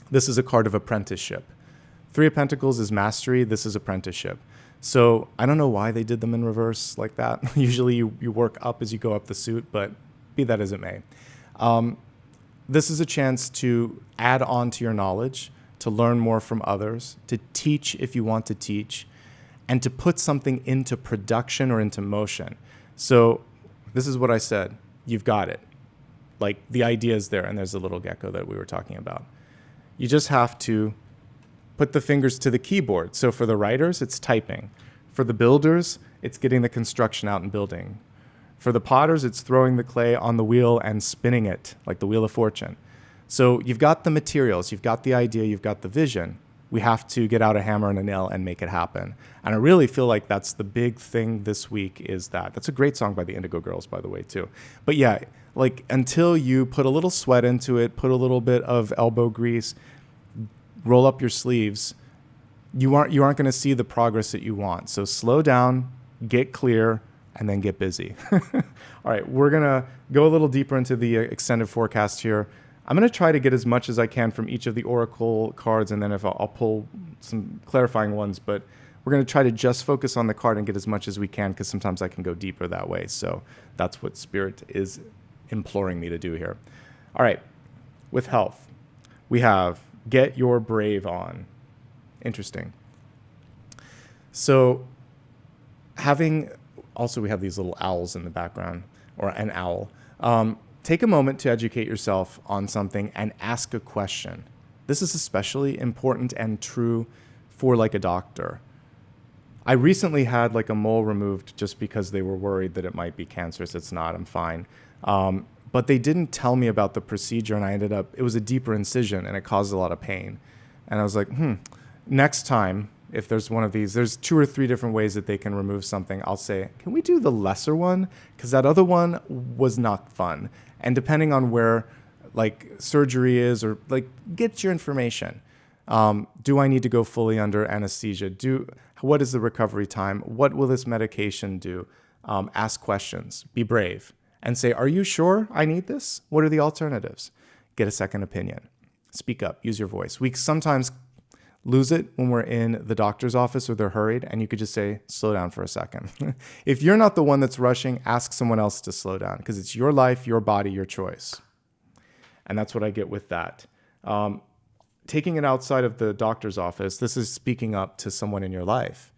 This is a card of apprenticeship. Three of Pentacles is mastery. This is apprenticeship. So I don't know why they did them in reverse like that. Usually you work up as you go up the suit, but be that as it may. this is a chance to add on to your knowledge, to learn more from others, to teach if you want to teach, and to put something into production or into motion. So this is what I said. You've got it. Like, the idea is there, and there's a little gecko that we were talking about. You just have to put the fingers to the keyboard. So for the writers, it's typing. For the builders, it's getting the construction out and building. For the potters, it's throwing the clay on the wheel and spinning it, like the Wheel of Fortune. So you've got the materials, you've got the idea, you've got the vision. We have to get out a hammer and a nail and make it happen. And I really feel like that's the big thing this week is that. That's a great song by the Indigo Girls, by the way, too. But yeah, like, until you put a little sweat into it, put a little bit of elbow grease, roll up your sleeves, you aren't going to see the progress that you want. So slow down, get clear, and then get busy. All right, we're going to go a little deeper into the extended forecast here. I'm going to try to get as much as I can from each of the oracle cards, and then if I'll pull some clarifying ones, but we're going to try to just focus on the card and get as much as we can, because sometimes I can go deeper that way. So that's what Spirit is imploring me to do here. All right, with health, we have get your brave on. Interesting. So also we have these little owls in the background, or an owl. Take a moment to educate yourself on something and ask a question. This is especially important and true for like a doctor. I recently had like a mole removed just because they were worried that it might be cancerous. It's not, I'm fine. But they didn't tell me about the procedure, and it was a deeper incision and it caused a lot of pain. And I was like, next time, if there's one of these, there's 2 or 3 different ways that they can remove something. I'll say, can we do the lesser one? Because that other one was not fun. And depending on where like surgery is, or like, get your information. Do I need to go fully under anesthesia? What is the recovery time? What will this medication do? Ask questions, be brave, and say, are you sure I need this? What are the alternatives? Get a second opinion. Speak up, use your voice. We sometimes lose it when we're in the doctor's office or they're hurried, and you could just say, slow down for a second. If you're not the one that's rushing, ask someone else to slow down, because it's your life, your body, your choice. And that's what I get with that. Taking it outside of the doctor's office, this is speaking up to someone in your life.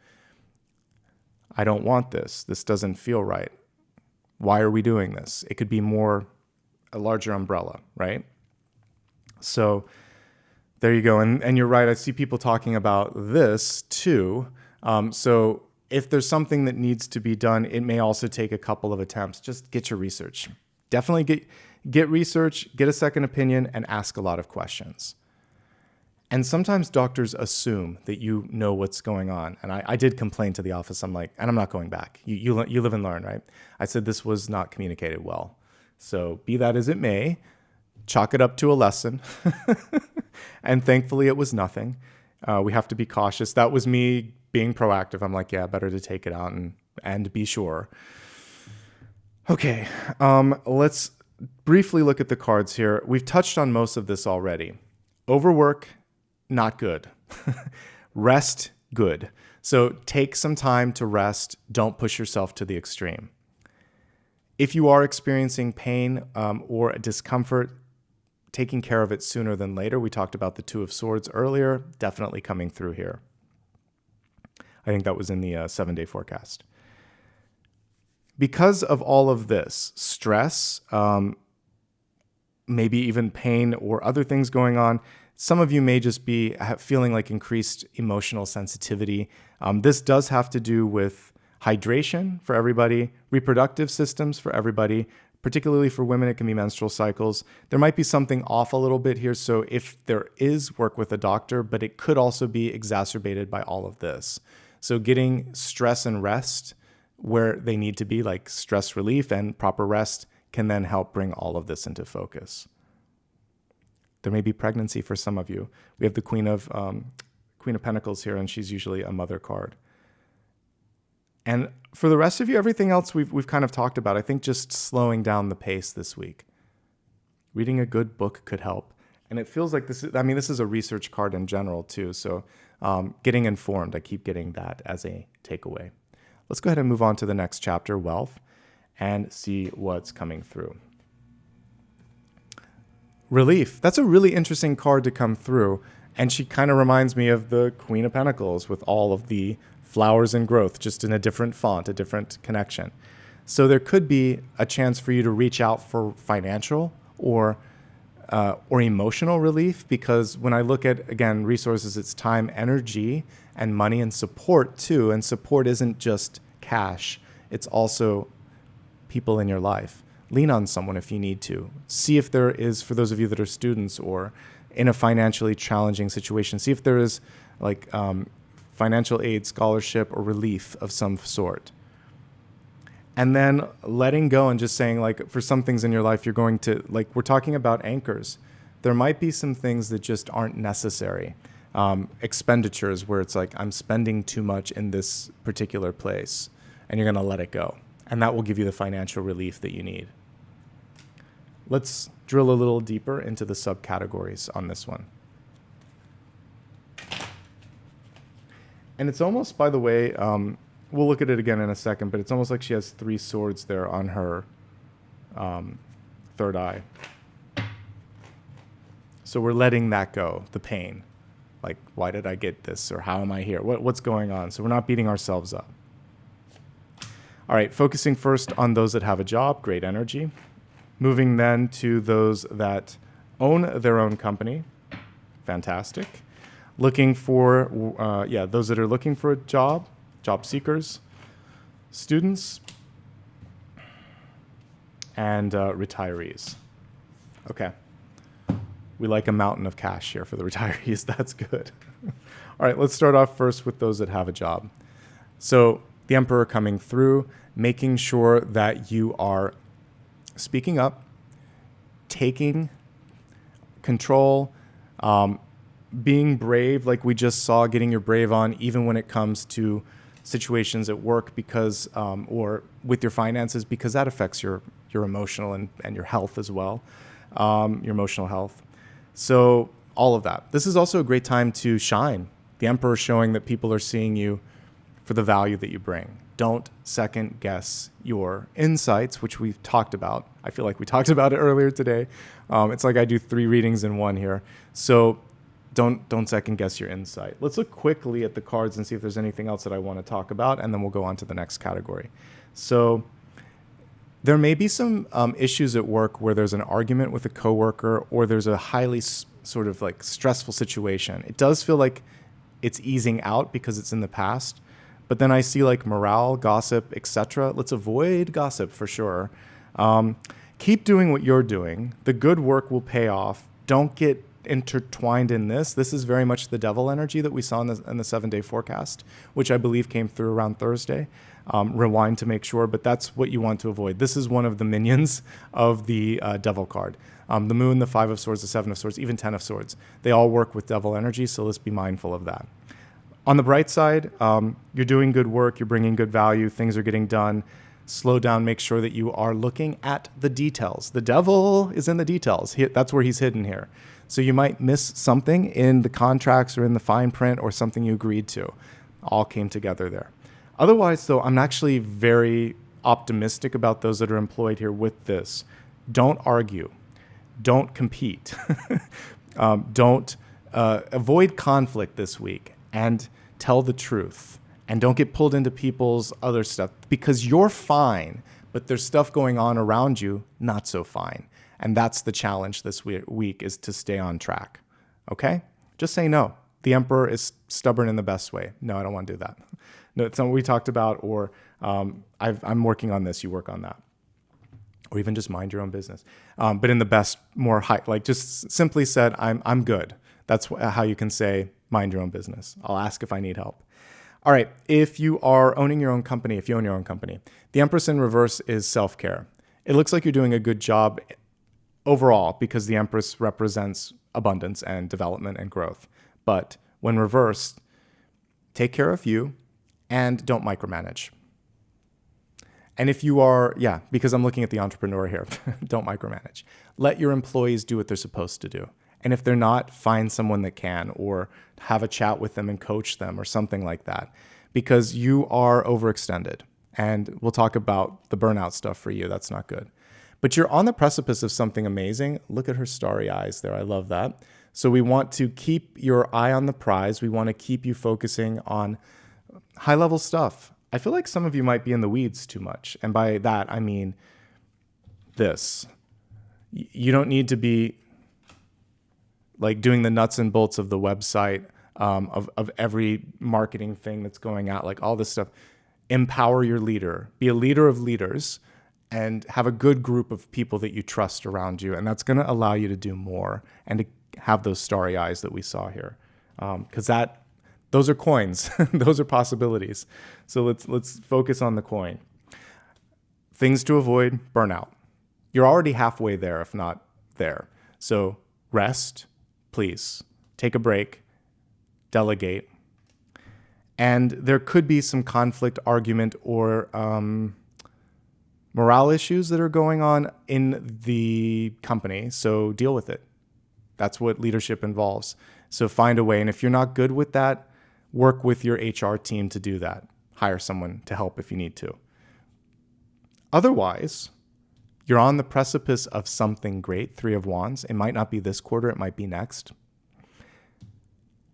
I don't want this. This doesn't feel right. Why are we doing this? It could be a larger umbrella, right? So there you go. And you're right. I see people talking about this too. So if there's something that needs to be done, it may also take a couple of attempts. Just get your research. Definitely get research, get a second opinion, and ask a lot of questions. And sometimes doctors assume that you know what's going on. And I did complain to the office. I'm like, and I'm not going back. You live and learn, right? I said this was not communicated well. So be that as it may, chalk it up to a lesson. And thankfully it was nothing. We have to be cautious. That was me being proactive. I'm like, yeah, better to take it out and be sure. Okay, let's briefly look at the cards here. We've touched on most of this already. Overwork, not good. Rest, good. So take some time to rest. Don't push yourself to the extreme. If you are experiencing pain or discomfort, taking care of it sooner than later. We talked about the 2 of Swords earlier, definitely coming through here. I think that was in the 7-day forecast. Because of all of this, stress, maybe even pain or other things going on, some of you may just be feeling like increased emotional sensitivity. This does have to do with hydration for everybody, reproductive systems for everybody. Particularly for women, it can be menstrual cycles. There might be something off a little bit here. So if there is, work with a doctor, but it could also be exacerbated by all of this. So getting stress and rest where they need to be, like stress relief and proper rest, can then help bring all of this into focus. There may be pregnancy for some of you. We have the Queen of Pentacles here, and she's usually a mother card. And for the rest of you, everything else we've kind of talked about. I think just slowing down the pace this week. Reading a good book could help. And it feels like this is a research card in general too. So getting informed, I keep getting that as a takeaway. Let's go ahead and move on to the next chapter, wealth, and see what's coming through. Relief. That's a really interesting card to come through. And she kind of reminds me of the Queen of Pentacles with all of the flowers and growth, just in a different font, a different connection. So there could be a chance for you to reach out for financial or emotional relief, because when I look at, again, resources, it's time, energy, and money, and support too. And support isn't just cash. It's also people in your life. Lean on someone if you need to. See if there is, for those of you that are students or in a financially challenging situation, see if there is like financial aid, scholarship, or relief of some sort. And then letting go and just saying, like, for some things in your life, you're going to, like, we're talking about anchors. There might be some things that just aren't necessary. Expenditures where it's like, I'm spending too much in this particular place, and you're going to let it go. And that will give you the financial relief that you need. Let's drill a little deeper into the subcategories on this one. And it's almost, by the way, we'll look at it again in a second, but it's almost like she has 3 swords there on her third eye. So we're letting that go, the pain. Like, why did I get this? Or how am I here? What's going on? So we're not beating ourselves up. All right, focusing first on those that have a job, great energy. Moving then to those that own their own company, fantastic. Looking for, those that are looking for a job, job seekers, students, and retirees. Okay. We like a mountain of cash here for the retirees. That's good. All right, let's start off first with those that have a job. So the Emperor coming through, making sure that you are speaking up, taking control, being brave, like we just saw, getting your brave on, even when it comes to situations at work, because or with your finances, because that affects your emotional and your health as well, your emotional health. So all of that. This is also a great time to shine. The Emperor showing that people are seeing you for the value that you bring. Don't second guess your insights, which we've talked about. I feel like we talked about it earlier today. It's like I do 3 readings in one here. So don't second guess your insight. Let's look quickly at the cards and see if there's anything else that I want to talk about, and then we'll go on to the next category. So there may be some issues at work where there's an argument with a coworker, or there's a highly sort of like stressful situation. It does feel like it's easing out because it's in the past. But then I see like morale, gossip, etc. Let's avoid gossip for sure. Keep doing what you're doing. The good work will pay off. Don't get intertwined in this. This is very much the devil energy that we saw in the 7-day forecast, which I believe came through around Thursday. Rewind to make sure, but that's what you want to avoid. This is one of the minions of the devil card. The moon, the 5 of swords, the 7 of swords, even 10 of swords. They all work with devil energy, so let's be mindful of that. On the bright side, you're doing good work, you're bringing good value, things are getting done. Slow down, make sure that you are looking at the details. The devil is in the details. That's where he's hidden here. So you might miss something in the contracts or in the fine print or something you agreed to. All came together there. Otherwise, though, I'm actually very optimistic about those that are employed here with this. Don't argue. Don't compete. Don't avoid conflict this week, and tell the truth. And don't get pulled into people's other stuff, because you're fine, but there's stuff going on around you not so fine. And that's the challenge this week, is to stay on track. Okay? Just say no. The Emperor is stubborn in the best way. No, I don't want to do that. No, it's not what we talked about, or I'm working on this, you work on that. Or even just mind your own business. But in the best, more high, like just simply said, I'm good. That's how you can say, mind your own business. I'll ask if I need help. All right, if you are owning your own company, if you own your own company, the Empress in reverse is self-care. It looks like you're doing a good job overall, because the Empress represents abundance and development and growth. But when reversed, take care of you and don't micromanage. And if you are, because I'm looking at the entrepreneur here, don't micromanage. Let your employees do what they're supposed to do. And if they're not, find someone that can, or have a chat with them and coach them or something like that, because you are overextended. And we'll talk about the burnout stuff for you. That's not good. But you're on the precipice of something amazing. Look at her starry eyes there. I love that. So we want to keep your eye on the prize. We want to keep you focusing on high-level stuff. I feel like some of you might be in the weeds too much. And by that, I mean this. You don't need to be like doing the nuts and bolts of the website, of every marketing thing that's going out, like all this stuff. Empower your leader. Be a leader of leaders and have a good group of people that you trust around you. And that's going to allow you to do more and to have those starry eyes that we saw here. Because those are coins. Those are possibilities. So let's focus on the coin. Things to avoid: burnout. You're already halfway there, if not there. So rest, please. Take a break. Delegate. And there could be some conflict, argument, or morale issues that are going on in the company. So deal with it. That's what leadership involves. So find a way. And if you're not good with that, work with your HR team to do that. Hire someone to help if you need to. Otherwise, you're on the precipice of something great. 3 of Wands. It might not be this quarter. It might be next.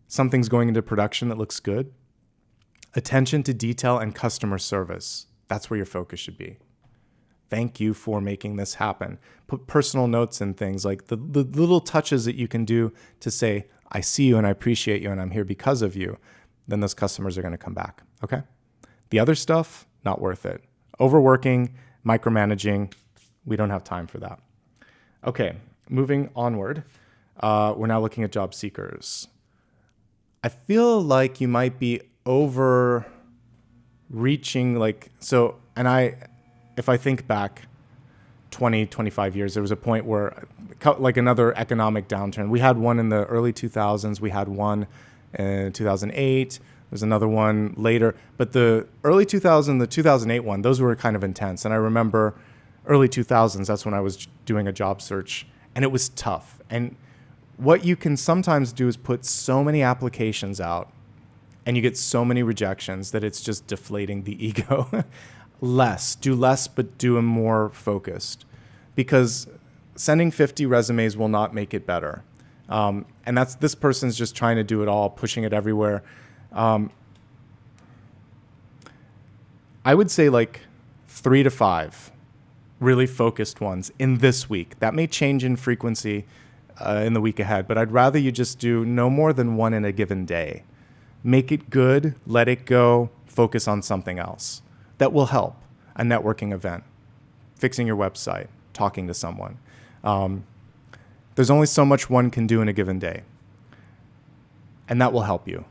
Something's going into production that looks good. Attention to detail and customer service. That's where your focus should be. Thank you for making this happen. Put personal notes and things like the little touches that you can do to say, I see you and I appreciate you and I'm here because of you. Then those customers are going to come back. Okay? The other stuff, not worth it. Overworking, micromanaging, we don't have time for that. Okay, moving onward. We're now looking at job seekers. I feel like you might be overreaching, if I think back 20, 25 years, there was a point where, like another economic downturn. We had one in the early 2000s. We had one in 2008. There's another one later. But the early 2000, the 2008 one, those were kind of intense. And I remember early 2000s, that's when I was doing a job search. And it was tough. And what you can sometimes do is put so many applications out and you get so many rejections that it's just deflating the ego. Do less, but do them more focused. Because sending 50 resumes will not make it better. And this person's just trying to do it all, pushing it everywhere. I would say like 3 to 5 really focused ones in this week. That may change in frequency in the week ahead, but I'd rather you just do no more than 1 in a given day. Make it good, let it go, focus on something else. That will help. A networking event, fixing your website, talking to someone. There's only so much one can do in a given day. And that will help you.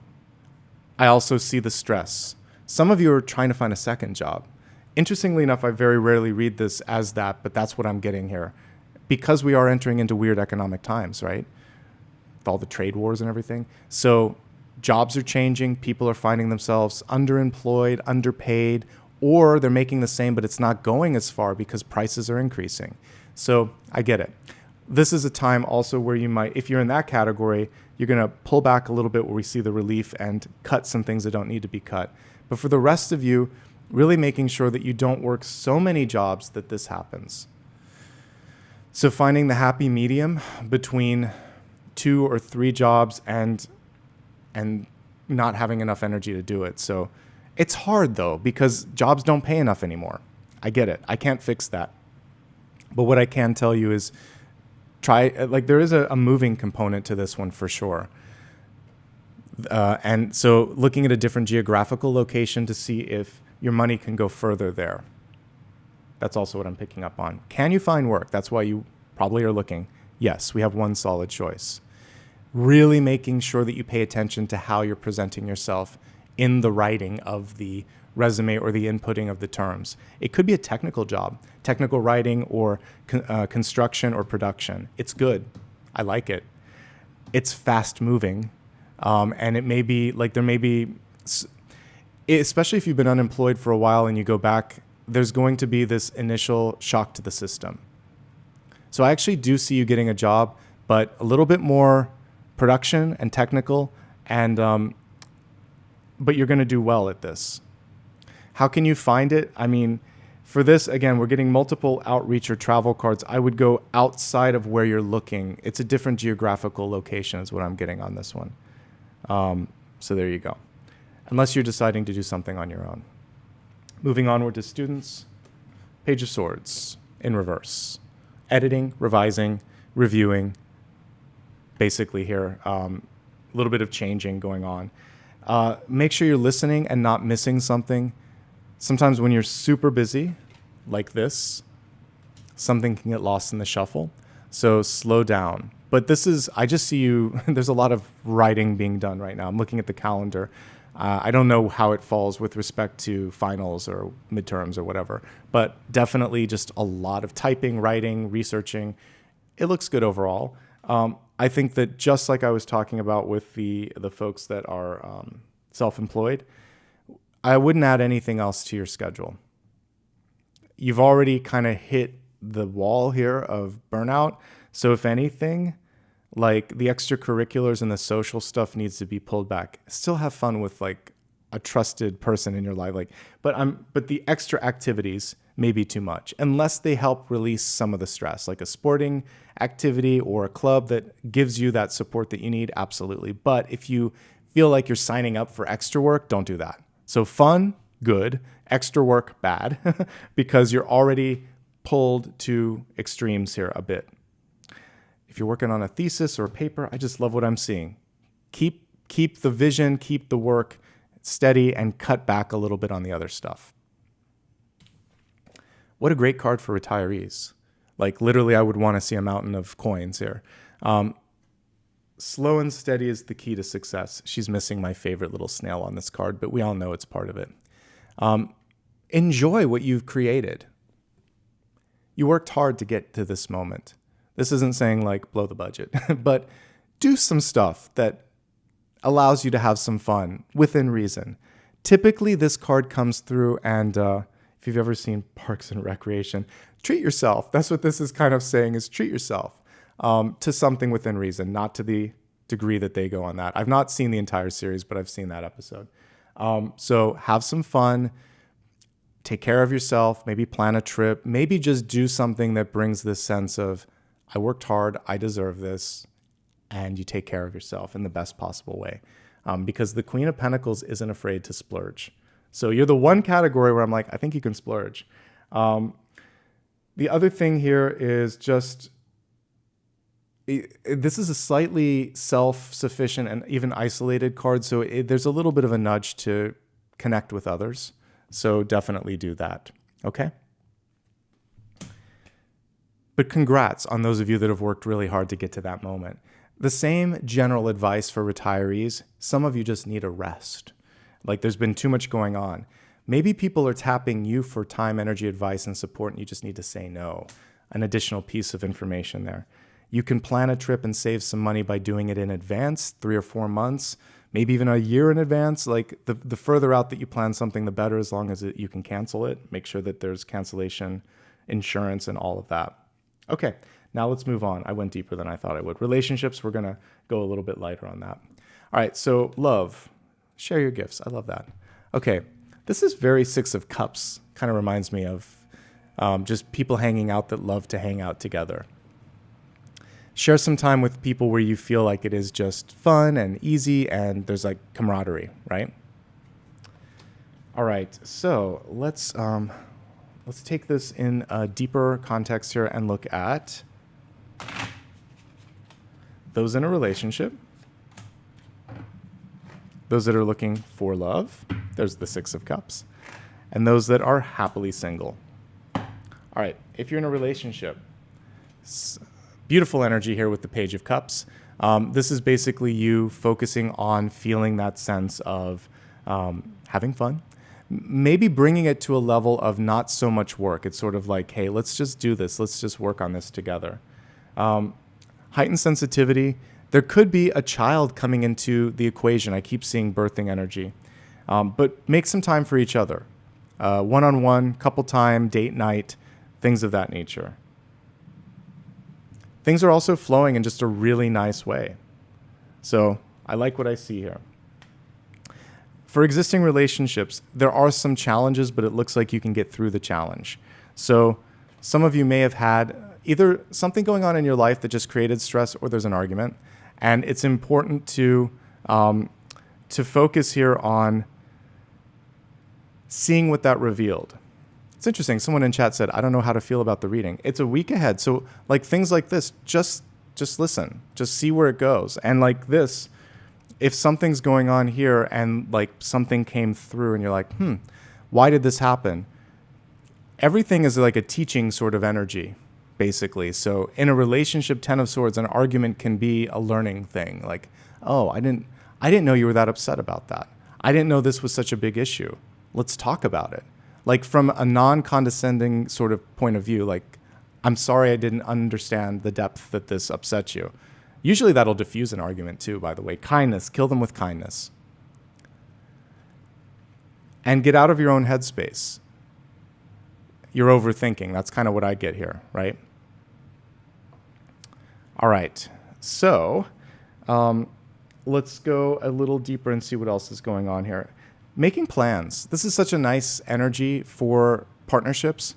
I also see the stress. Some of you are trying to find a second job. Interestingly enough, I very rarely read this as that, but that's what I'm getting here. Because we are entering into weird economic times, right? With all the trade wars and everything. So jobs are changing. People are finding themselves underemployed, underpaid, or they're making the same, but it's not going as far because prices are increasing. So I get it. This is a time also where you might, if you're in that category, you're going to pull back a little bit where we see the relief and cut some things that don't need to be cut. But for the rest of you, really making sure that you don't work so many jobs that this happens. So finding the happy medium between 2 or 3 jobs and not having enough energy to do it. So it's hard though, because jobs don't pay enough anymore. I get it. I can't fix that. But what I can tell you is there is a moving component to this one for sure. And so looking at a different geographical location to see if your money can go further there. That's also what I'm picking up on. Can you find work? That's why you probably are looking. Yes, we have one solid choice. Really making sure that you pay attention to how you're presenting yourself in the writing of the resume or the inputting of the terms. It could be a technical job, technical writing or construction or production. It's good. I like it. It's fast moving. And it may be like there may be, especially if you've been unemployed for a while and you go back, there's going to be this initial shock to the system. So I actually do see you getting a job, but a little bit more production and technical, and but you're going to do well at this. How can you find it? I mean, For this, again, we're getting multiple outreach or travel cards. I would go outside of where you're looking. It's a different geographical location is what I'm getting on this one. So there you go. Unless you're deciding to do something on your own. Moving onward to students. Page of Swords in reverse. Editing, revising, reviewing. Basically here, a little bit of changing going on. Make sure you're listening and not missing something. Sometimes when you're super busy, like this, something can get lost in the shuffle. So slow down. But this is, I just see you, there's a lot of writing being done right now. I'm looking at the calendar. I don't know how it falls with respect to finals or midterms or whatever, but definitely just a lot of typing, writing, researching. It looks good overall. I think that just like I was talking about with the folks that are self-employed, I wouldn't add anything else to your schedule. You've already kind of hit the wall here of burnout. So if anything, like the extracurriculars and the social stuff needs to be pulled back. Still have fun with like a trusted person in your life. But the extra activities may be too much unless they help release some of the stress, like a sporting activity or a club that gives you that support that you need. Absolutely. But if you feel like you're signing up for extra work, don't do that. So fun, good. Extra work, bad, because you're already pulled to extremes here a bit. If you're working on a thesis or a paper, I just love what I'm seeing. Keep the vision, keep the work steady, and cut back a little bit on the other stuff. What a great card for retirees. Like literally, I would want to see a mountain of coins here. Slow and steady is the key to success. She's missing my favorite little snail on this card, but we all know it's part of it. Enjoy what you've created. You worked hard to get to this moment. This isn't saying like blow the budget, but do some stuff that allows you to have some fun within reason. Typically, this card comes through, and if you've ever seen Parks and Recreation, treat yourself. That's what this is kind of saying, is treat yourself to something within reason, not to the degree that they go on that. I've not seen the entire series, but I've seen that episode. So have some fun. Take care of yourself. Maybe plan a trip. Maybe just do something that brings this sense of, I worked hard, I deserve this, and you take care of yourself in the best possible way. Because the Queen of Pentacles isn't afraid to splurge. So you're the one category where I'm like, I think you can splurge. The other thing here is just, this is a slightly self-sufficient and even isolated card. So there's a little bit of a nudge to connect with others. So definitely do that. Okay? But congrats on those of you that have worked really hard to get to that moment. The same general advice for retirees. Some of you just need a rest. Like there's been too much going on. Maybe people are tapping you for time, energy, advice, and support, and you just need to say no. An additional piece of information there. You can plan a trip and save some money by doing it in advance, 3 or 4 months, maybe even a year in advance. Like the further out that you plan something, the better, as long as you can cancel it. Make sure that there's cancellation insurance and all of that. Okay, now let's move on. I went deeper than I thought I would. Relationships, we're going to go a little bit lighter on that. All right, so love. Share your gifts. I love that. Okay, this is very Six of Cups. Kind of reminds me of just people hanging out that love to hang out together. Share some time with people where you feel like it is just fun and easy and there's like camaraderie, right? All right, so let's take this in a deeper context here and look at those in a relationship, those that are looking for love, there's the Six of Cups, and those that are happily single. All right, if you're in a relationship, beautiful energy here with the Page of Cups. This is basically you focusing on feeling that sense of having fun, maybe bringing it to a level of not so much work. It's sort of like, hey, let's just do this. Let's just work on this together. Heightened sensitivity. There could be a child coming into the equation. I keep seeing birthing energy. But make some time for each other. One-on-one, couple time, date night, things of that nature. Things are also flowing in just a really nice way. So I like what I see here. For existing relationships, there are some challenges, but it looks like you can get through the challenge. So some of you may have had either something going on in your life that just created stress, or there's an argument. And it's important to focus here on seeing what that revealed. It's interesting. Someone in chat said, I don't know how to feel about the reading. It's a week ahead. So like things like this, just listen, just see where it goes. And like this, if something's going on here and like something came through and you're like, why did this happen? Everything is like a teaching sort of energy, basically. So in a relationship, 10 of Swords, an argument can be a learning thing. Like, oh, I didn't know you were that upset about that. I didn't know this was such a big issue. Let's talk about it. Like from a non-condescending sort of point of view, like, I'm sorry I didn't understand the depth that this upset you. Usually that'll diffuse an argument too, by the way. Kindness, kill them with kindness. And get out of your own headspace. You're overthinking. That's kind of what I get here, right? All right. So let's go a little deeper and see what else is going on here. Making plans. This is such a nice energy for partnerships.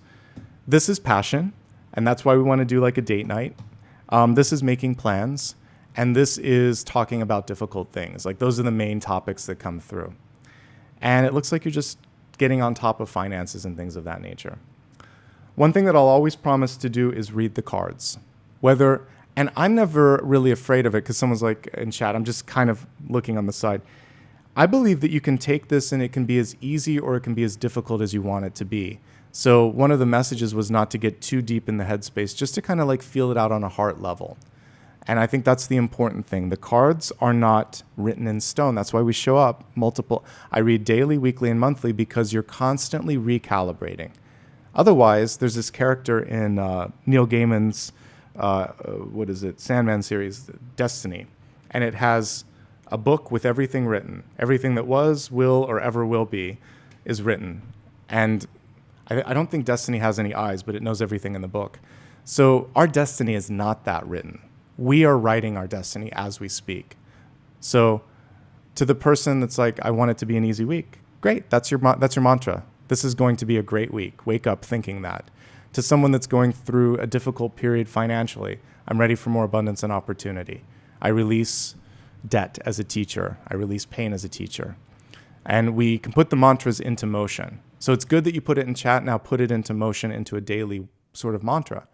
This is passion, and that's why we want to do like a date night. This is making plans, and this is talking about difficult things. Like those are the main topics that come through. And it looks like you're just getting on top of finances and things of that nature. One thing that I'll always promise to do is read the cards. And I'm never really afraid of it because someone's like in chat, I'm just kind of looking on the side. I believe that you can take this and it can be as easy or it can be as difficult as you want it to be. So one of the messages was not to get too deep in the headspace, just to kind of like feel it out on a heart level. And I think that's the important thing. The cards are not written in stone. That's why we show up multiple. I read daily, weekly, and monthly because you're constantly recalibrating. Otherwise, there's this character in Neil Gaiman's, Sandman series, Destiny. And it has a book with everything written. Everything that was, will, or ever will be is written. And I don't think Destiny has any eyes, but it knows everything in the book. So our destiny is not that written. We are writing our destiny as we speak. So to the person that's like, I want it to be an easy week, great, that's your mantra. This is going to be a great week. Wake up thinking that. To someone that's going through a difficult period financially, I'm ready for more abundance and opportunity. I release debt as a teacher. I release pain as a teacher. And we can put the mantras into motion. So it's good that you put it in chat. Now put it into motion into a daily sort of mantra.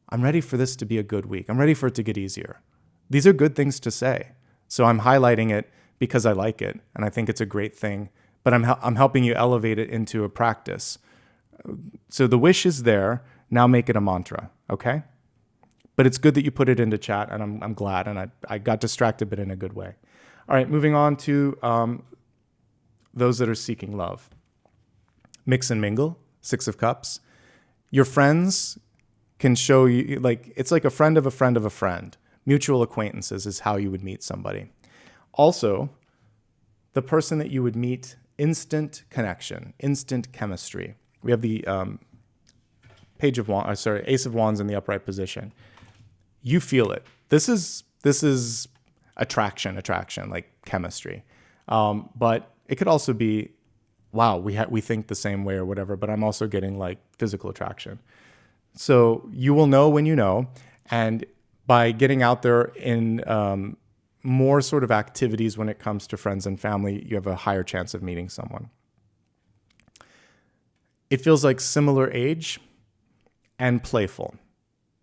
I'm ready for this to be a good week. I'm ready for it to get easier. These are good things to say. So I'm highlighting it because I like it. And I think it's a great thing. But I'm helping you elevate it into a practice. So the wish is there. Now make it a mantra. Okay? But it's good that you put it into chat, and I'm glad, and I got distracted, but in a good way. All right, moving on to those that are seeking love. Mix and mingle, 6 of Cups. Your friends can show you, like, it's like a friend of a friend of a friend. Mutual acquaintances is how you would meet somebody. Also, the person that you would meet, instant connection, instant chemistry. We have the Ace of Wands in the upright position. You feel it. This is attraction, like chemistry. But it could also be, wow, we think the same way or whatever, but I'm also getting like physical attraction. So you will know when you know, and by getting out there in more sort of activities when it comes to friends and family, you have a higher chance of meeting someone. It feels like similar age and playful.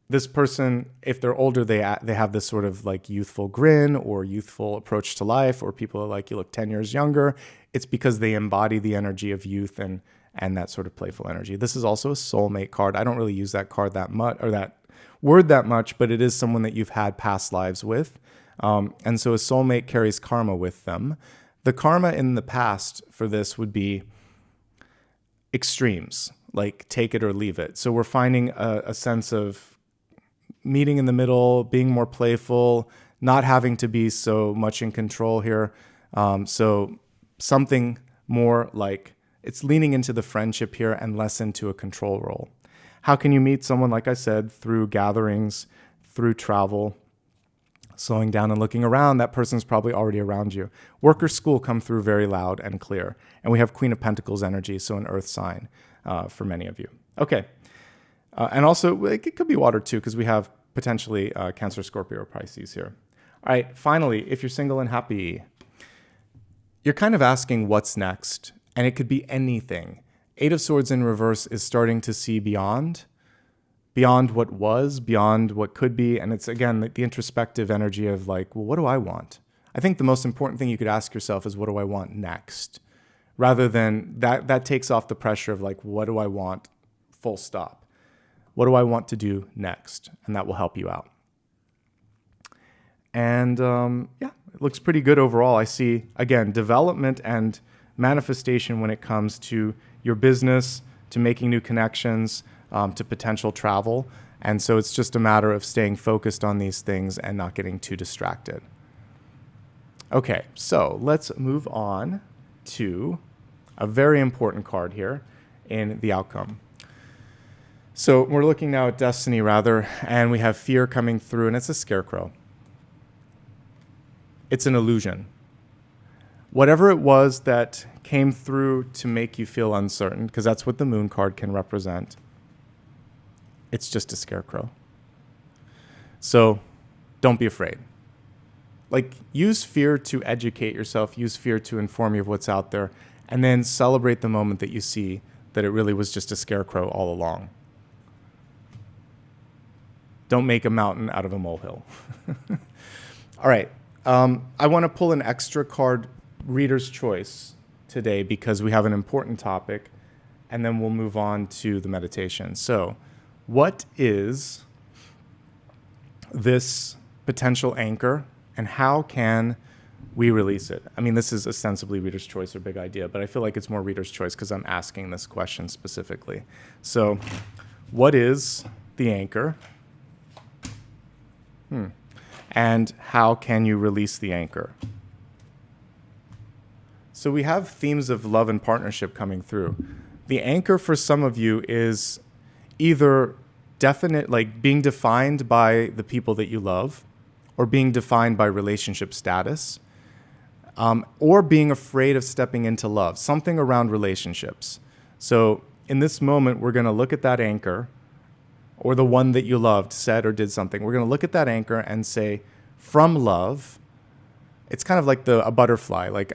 This person, if they're older, they have this sort of like youthful grin or youthful approach to life, or people are like, you look 10 years younger. It's because they embody the energy of youth and that sort of playful energy. This is also a soulmate card. I don't really use that card that much, or that word that much, but it is someone that you've had past lives with. And so a soulmate carries karma with them. The karma in the past for this would be extremes, like take it or leave it. So we're finding a sense of meeting in the middle, being more playful, not having to be so much in control here. So something more like it's leaning into the friendship here and less into a control role. How can you meet someone, like I said, through gatherings, through travel? Slowing down and looking around, that person's probably already around you. Work or school come through very loud and clear. And we have Queen of Pentacles energy, so an earth sign for many of you. Okay. And also, it could be water too, because we have potentially Cancer, Scorpio, or Pisces here. All right, finally, if you're single and happy, you're kind of asking what's next, and it could be anything. Eight of Swords in reverse is starting to see beyond what was, beyond what could be. And it's, again, the introspective energy of like, well, what do I want? I think the most important thing you could ask yourself is, what do I want next? Rather than that takes off the pressure of like, what do I want? Full stop. What do I want to do next? And that will help you out. And yeah, it looks pretty good overall. I see, again, development and manifestation when it comes to your business, to making new connections, to potential travel. And so it's just a matter of staying focused on these things and not getting too distracted. Okay, so let's move on to a very important card here in the outcome. So we're looking now at destiny, rather, and we have fear coming through, and it's a scarecrow. It's an illusion. Whatever it was that came through to make you feel uncertain, because that's what the moon card can represent, it's just a scarecrow. So don't be afraid. Like, use fear to educate yourself, use fear to inform you of what's out there, and then celebrate the moment that you see that it really was just a scarecrow all along. Don't make a mountain out of a molehill. All right. I want to pull an extra card, Reader's Choice, today because we have an important topic, and then we'll move on to the meditation. So, what is this potential anchor, and how can we release it? I mean, this is ostensibly Reader's Choice or Big Idea, but I feel like it's more Reader's Choice because I'm asking this question specifically. So, what is the anchor? And how can you release the anchor? So we have themes of love and partnership coming through. The anchor for some of you is either definite, like being defined by the people that you love, or being defined by relationship status, or being afraid of stepping into love, something around relationships. So in this moment, we're going to look at that anchor, or the one that you loved said or did something. We're going to look at that anchor and say, from love, it's kind of like a butterfly. Like,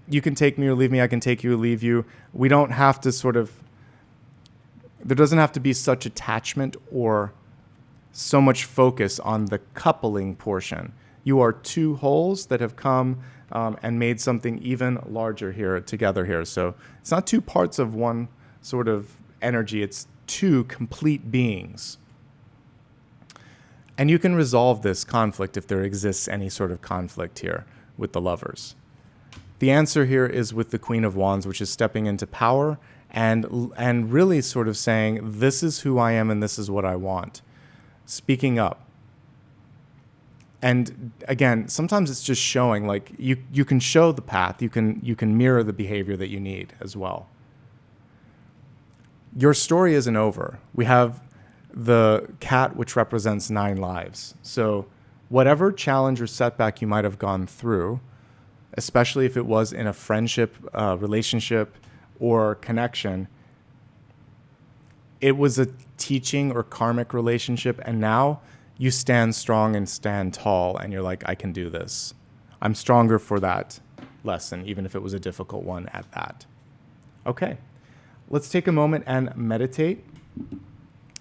you can take me or leave me, I can take you or leave you. We don't have to there doesn't have to be such attachment or so much focus on the coupling portion. You are two wholes that have come and made something even larger here together here. So it's not two parts of one sort of energy. It's two complete beings. And you can resolve this conflict if there exists any sort of conflict here with the lovers. The answer here is with the Queen of Wands, which is stepping into power and really sort of saying, this is who I am and this is what I want. Speaking up. And again, sometimes it's just showing, like, you can show the path, you can mirror the behavior that you need as well. Your story isn't over. We have the cat, which represents 9 lives. So whatever challenge or setback you might have gone through, especially if it was in a friendship, relationship, or connection, it was a teaching or karmic relationship, and now you stand strong and stand tall, and you're like, I can do this. I'm stronger for that lesson, even if it was a difficult one at that. Okay. Let's take a moment and meditate,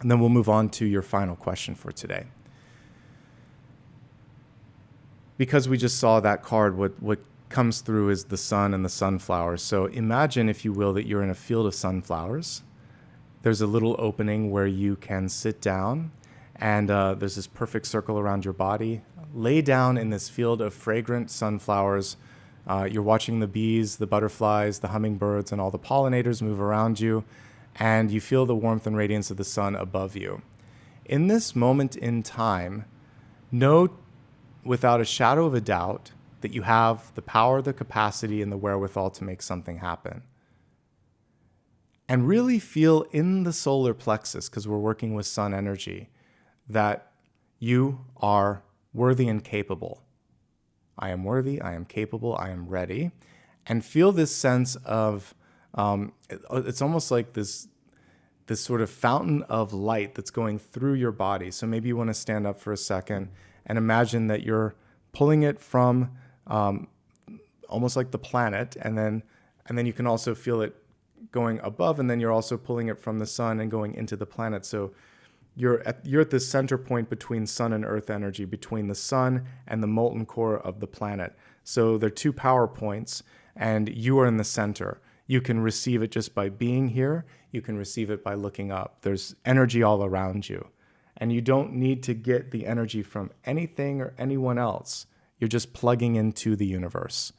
and then we'll move on to your final question for today. Because we just saw that card, what comes through is the sun and the sunflowers. So imagine, if you will, that you're in a field of sunflowers. There's a little opening where you can sit down, and there's this perfect circle around your body. Lay down in this field of fragrant sunflowers. You're watching the bees, the butterflies, the hummingbirds, and all the pollinators move around you, and you feel the warmth and radiance of the sun above you. In this moment in time, know without a shadow of a doubt that you have the power, the capacity, and the wherewithal to make something happen. And really feel in the solar plexus, because we're working with sun energy, that you are worthy and capable. I am worthy, I am capable, I am ready. And feel this sense of, it's almost like this sort of fountain of light that's going through your body. So maybe you want to stand up for a second and imagine that you're pulling it from almost like the planet, and then you can also feel it going above, and then you're also pulling it from the sun and going into the planet. So you're at the center point between sun and earth energy, between the sun and the molten core of the planet. So they're two power points, and you are in the center. You can receive it just by being here. You can receive it by looking up. There's energy all around you, and you don't need to get the energy from anything or anyone else. You're just plugging into the universe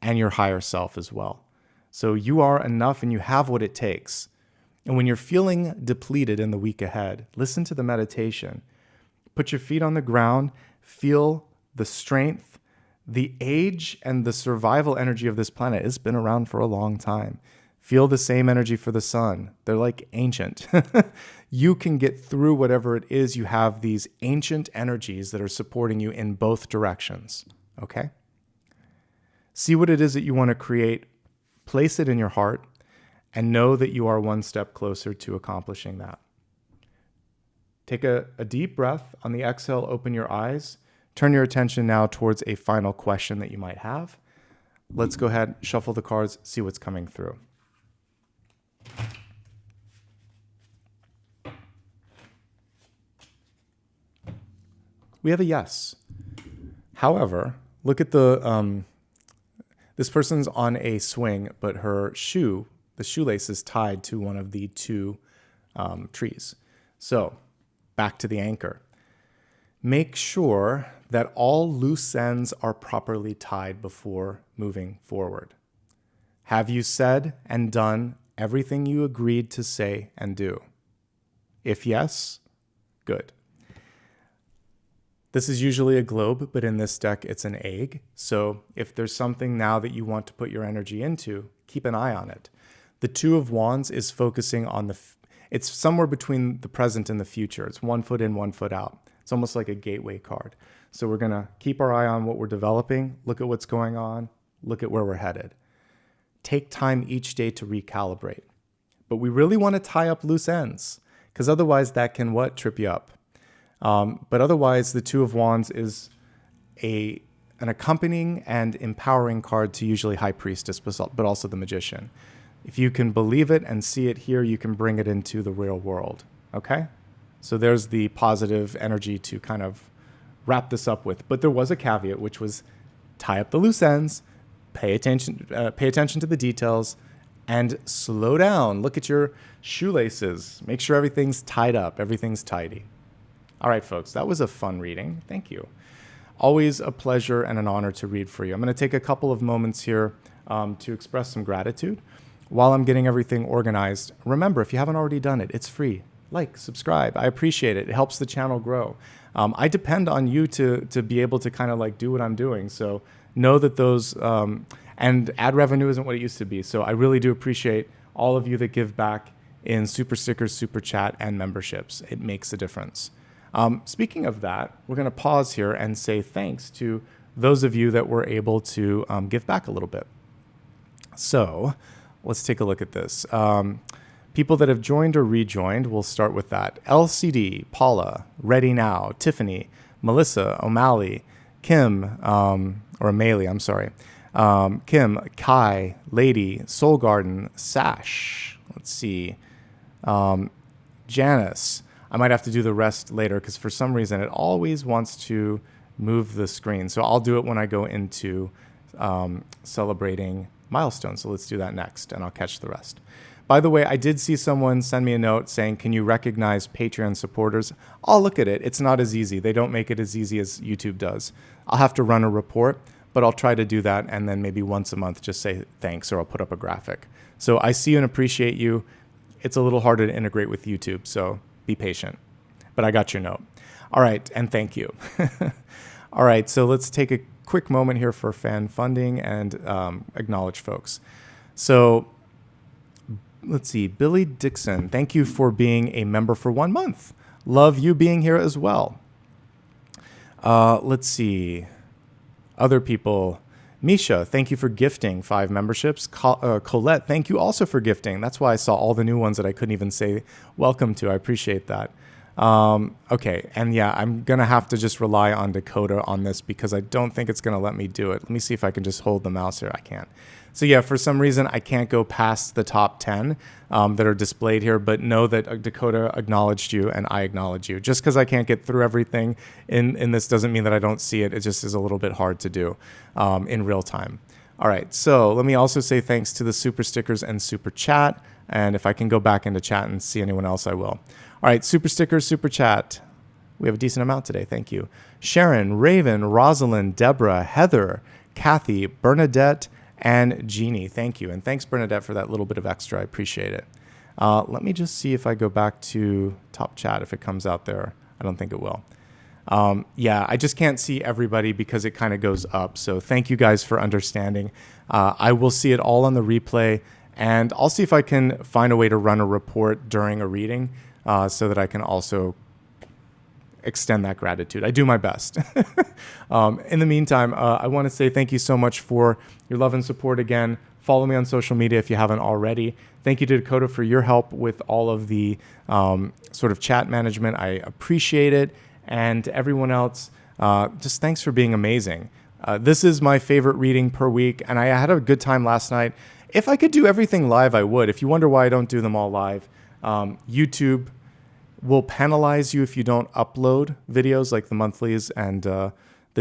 and your higher self as well. So you are enough, and you have what it takes. And when you're feeling depleted in the week ahead, listen to the meditation. Put your feet on the ground, feel the strength, the age, and the survival energy of this planet. It's been around for a long time. Feel the same energy for the sun. They're like ancient. You can get through whatever it is. You have these ancient energies that are supporting you in both directions. Okay? See what it is that you want to create. Place it in your heart, and know that you are one step closer to accomplishing that. Take a deep breath. On the exhale, open your eyes. Turn your attention now towards a final question that you might have. Let's go ahead, shuffle the cards, see what's coming through. We have a yes. However, look at this person's on a swing, but the shoelace is tied to one of the two trees. So back to the anchor. Make sure that all loose ends are properly tied before moving forward. Have you said and done everything you agreed to say and do? If yes, good. This is usually a globe, but in this deck, it's an egg. So if there's something now that you want to put your energy into, keep an eye on it. The Two of Wands is focusing on it's somewhere between the present and the future. It's 1 foot in, 1 foot out. It's almost like a gateway card. So we're going to keep our eye on what we're developing, look at what's going on, look at where we're headed. Take time each day to recalibrate. But we really want to tie up loose ends, because otherwise that can trip you up. But otherwise, the Two of Wands is an accompanying and empowering card to usually High Priestess, but also the Magician. If you can believe it and see it here, you can bring it into the real world. Okay? So there's the positive energy to kind of wrap this up with. But there was a caveat, which was tie up the loose ends, pay attention to the details, and slow down. Look at your shoelaces. Make sure everything's tied up, everything's tidy. All right, folks, that was a fun reading. Thank you. Always a pleasure and an honor to read for you. I'm going to take a couple of moments here to express some gratitude while I'm getting everything organized. Remember, if you haven't already done it, it's free. Like, subscribe. I appreciate it. It helps the channel grow. I depend on you to be able to kind of like do what I'm doing. So know that those, and ad revenue isn't what it used to be. So I really do appreciate all of you that give back in super stickers, super chat, and memberships. It makes a difference. Speaking of that, we're going to pause here and say thanks to those of you that were able to give back a little bit. So let's take a look at this. People that have joined or rejoined, we'll start with that. LCD, Paula, Ready Now, Tiffany, Melissa, O'Malley, Kim, or O'Malley, I'm sorry. Kim, Kai, Lady, Soul Garden, Sash, let's see, Janice. I might have to do the rest later because for some reason it always wants to move the screen. So I'll do it when I go into celebrating milestones. So let's do that next and I'll catch the rest. By the way, I did see someone send me a note saying, can you recognize Patreon supporters? I'll look at it. It's not as easy. They don't make it as easy as YouTube does. I'll have to run a report, but I'll try to do that. And then maybe once a month, just say thanks, or I'll put up a graphic. So I see you and appreciate you. It's a little harder to integrate with YouTube, so be patient. But I got your note. All right, and thank you. All right, so let's take a quick moment here for fan funding and acknowledge folks. So let's see, Billy Dixon, thank you for being a member for 1 month. Love you being here as well. Let's see. Other people. Misha, thank you for gifting 5 memberships. Colette, thank you also for gifting. That's why I saw all the new ones that I couldn't even say welcome to. I appreciate that. Okay, and yeah, I'm going to have to just rely on Dakota on this because I don't think it's going to let me do it. Let me see if I can just hold the mouse here. I can't. So yeah, for some reason, I can't go past the top 10 that are displayed here, but know that Dakota acknowledged you and I acknowledge you. Just because I can't get through everything in this doesn't mean that I don't see it. It just is a little bit hard to do in real time. All right, so let me also say thanks to the super stickers and super chat. And if I can go back into chat and see anyone else, I will. All right, super stickers, super chat. We have a decent amount today. Thank you. Sharon, Raven, Rosalind, Deborah, Heather, Kathy, Bernadette, and Jeannie. Thank you. And thanks, Bernadette, for that little bit of extra. I appreciate it. Let me just see if I go back to top chat, if it comes out there. I don't think it will. Yeah, I just can't see everybody because it kind of goes up. So thank you guys for understanding. I will see it all on the replay, and I'll see if I can find a way to run a report during a reading so that I can also extend that gratitude. I do my best. In the meantime, I want to say thank you so much for your love and support again. Follow me on social media if you haven't already. Thank you to Dakota for your help with all of the sort of chat management. I appreciate it. And to everyone else, just thanks for being amazing. This is my favorite reading per week, and I had a good time last night. If I could do everything live, I would. If you wonder why I don't do them all live, YouTube will penalize you if you don't upload videos like the monthlies and the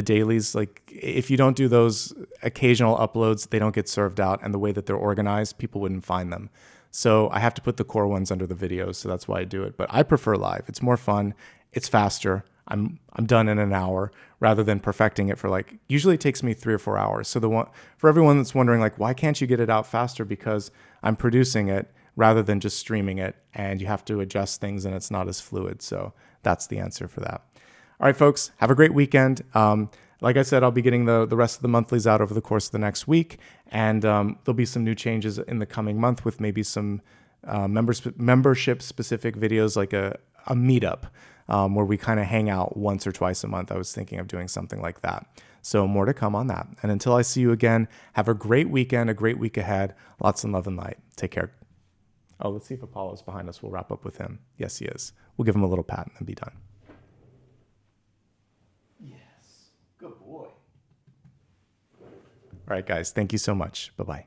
dailies. Like if you don't do those occasional uploads, they don't get served out. And the way that they're organized, people wouldn't find them. So I have to put the core ones under the videos. So that's why I do it. But I prefer live. It's more fun. It's faster. I'm done in an hour rather than perfecting it for like, usually it takes me 3 or 4 hours. So for everyone that's wondering like, why can't you get it out faster? Because I'm producing it rather than just streaming it, and you have to adjust things and it's not as fluid. So that's the answer for that. All right, folks, have a great weekend. Like I said, I'll be getting the rest of the monthlies out over the course of the next week, and there'll be some new changes in the coming month with maybe some membership-specific videos like a meetup where we kind of hang out once or twice a month. I was thinking of doing something like that. So more to come on that. And until I see you again, have a great weekend, a great week ahead. Lots of love and light. Take care. Oh, let's see if Apollo's behind us. We'll wrap up with him. Yes, he is. We'll give him a little pat and then be done. Yes. Good boy. All right, guys. Thank you so much. Bye-bye.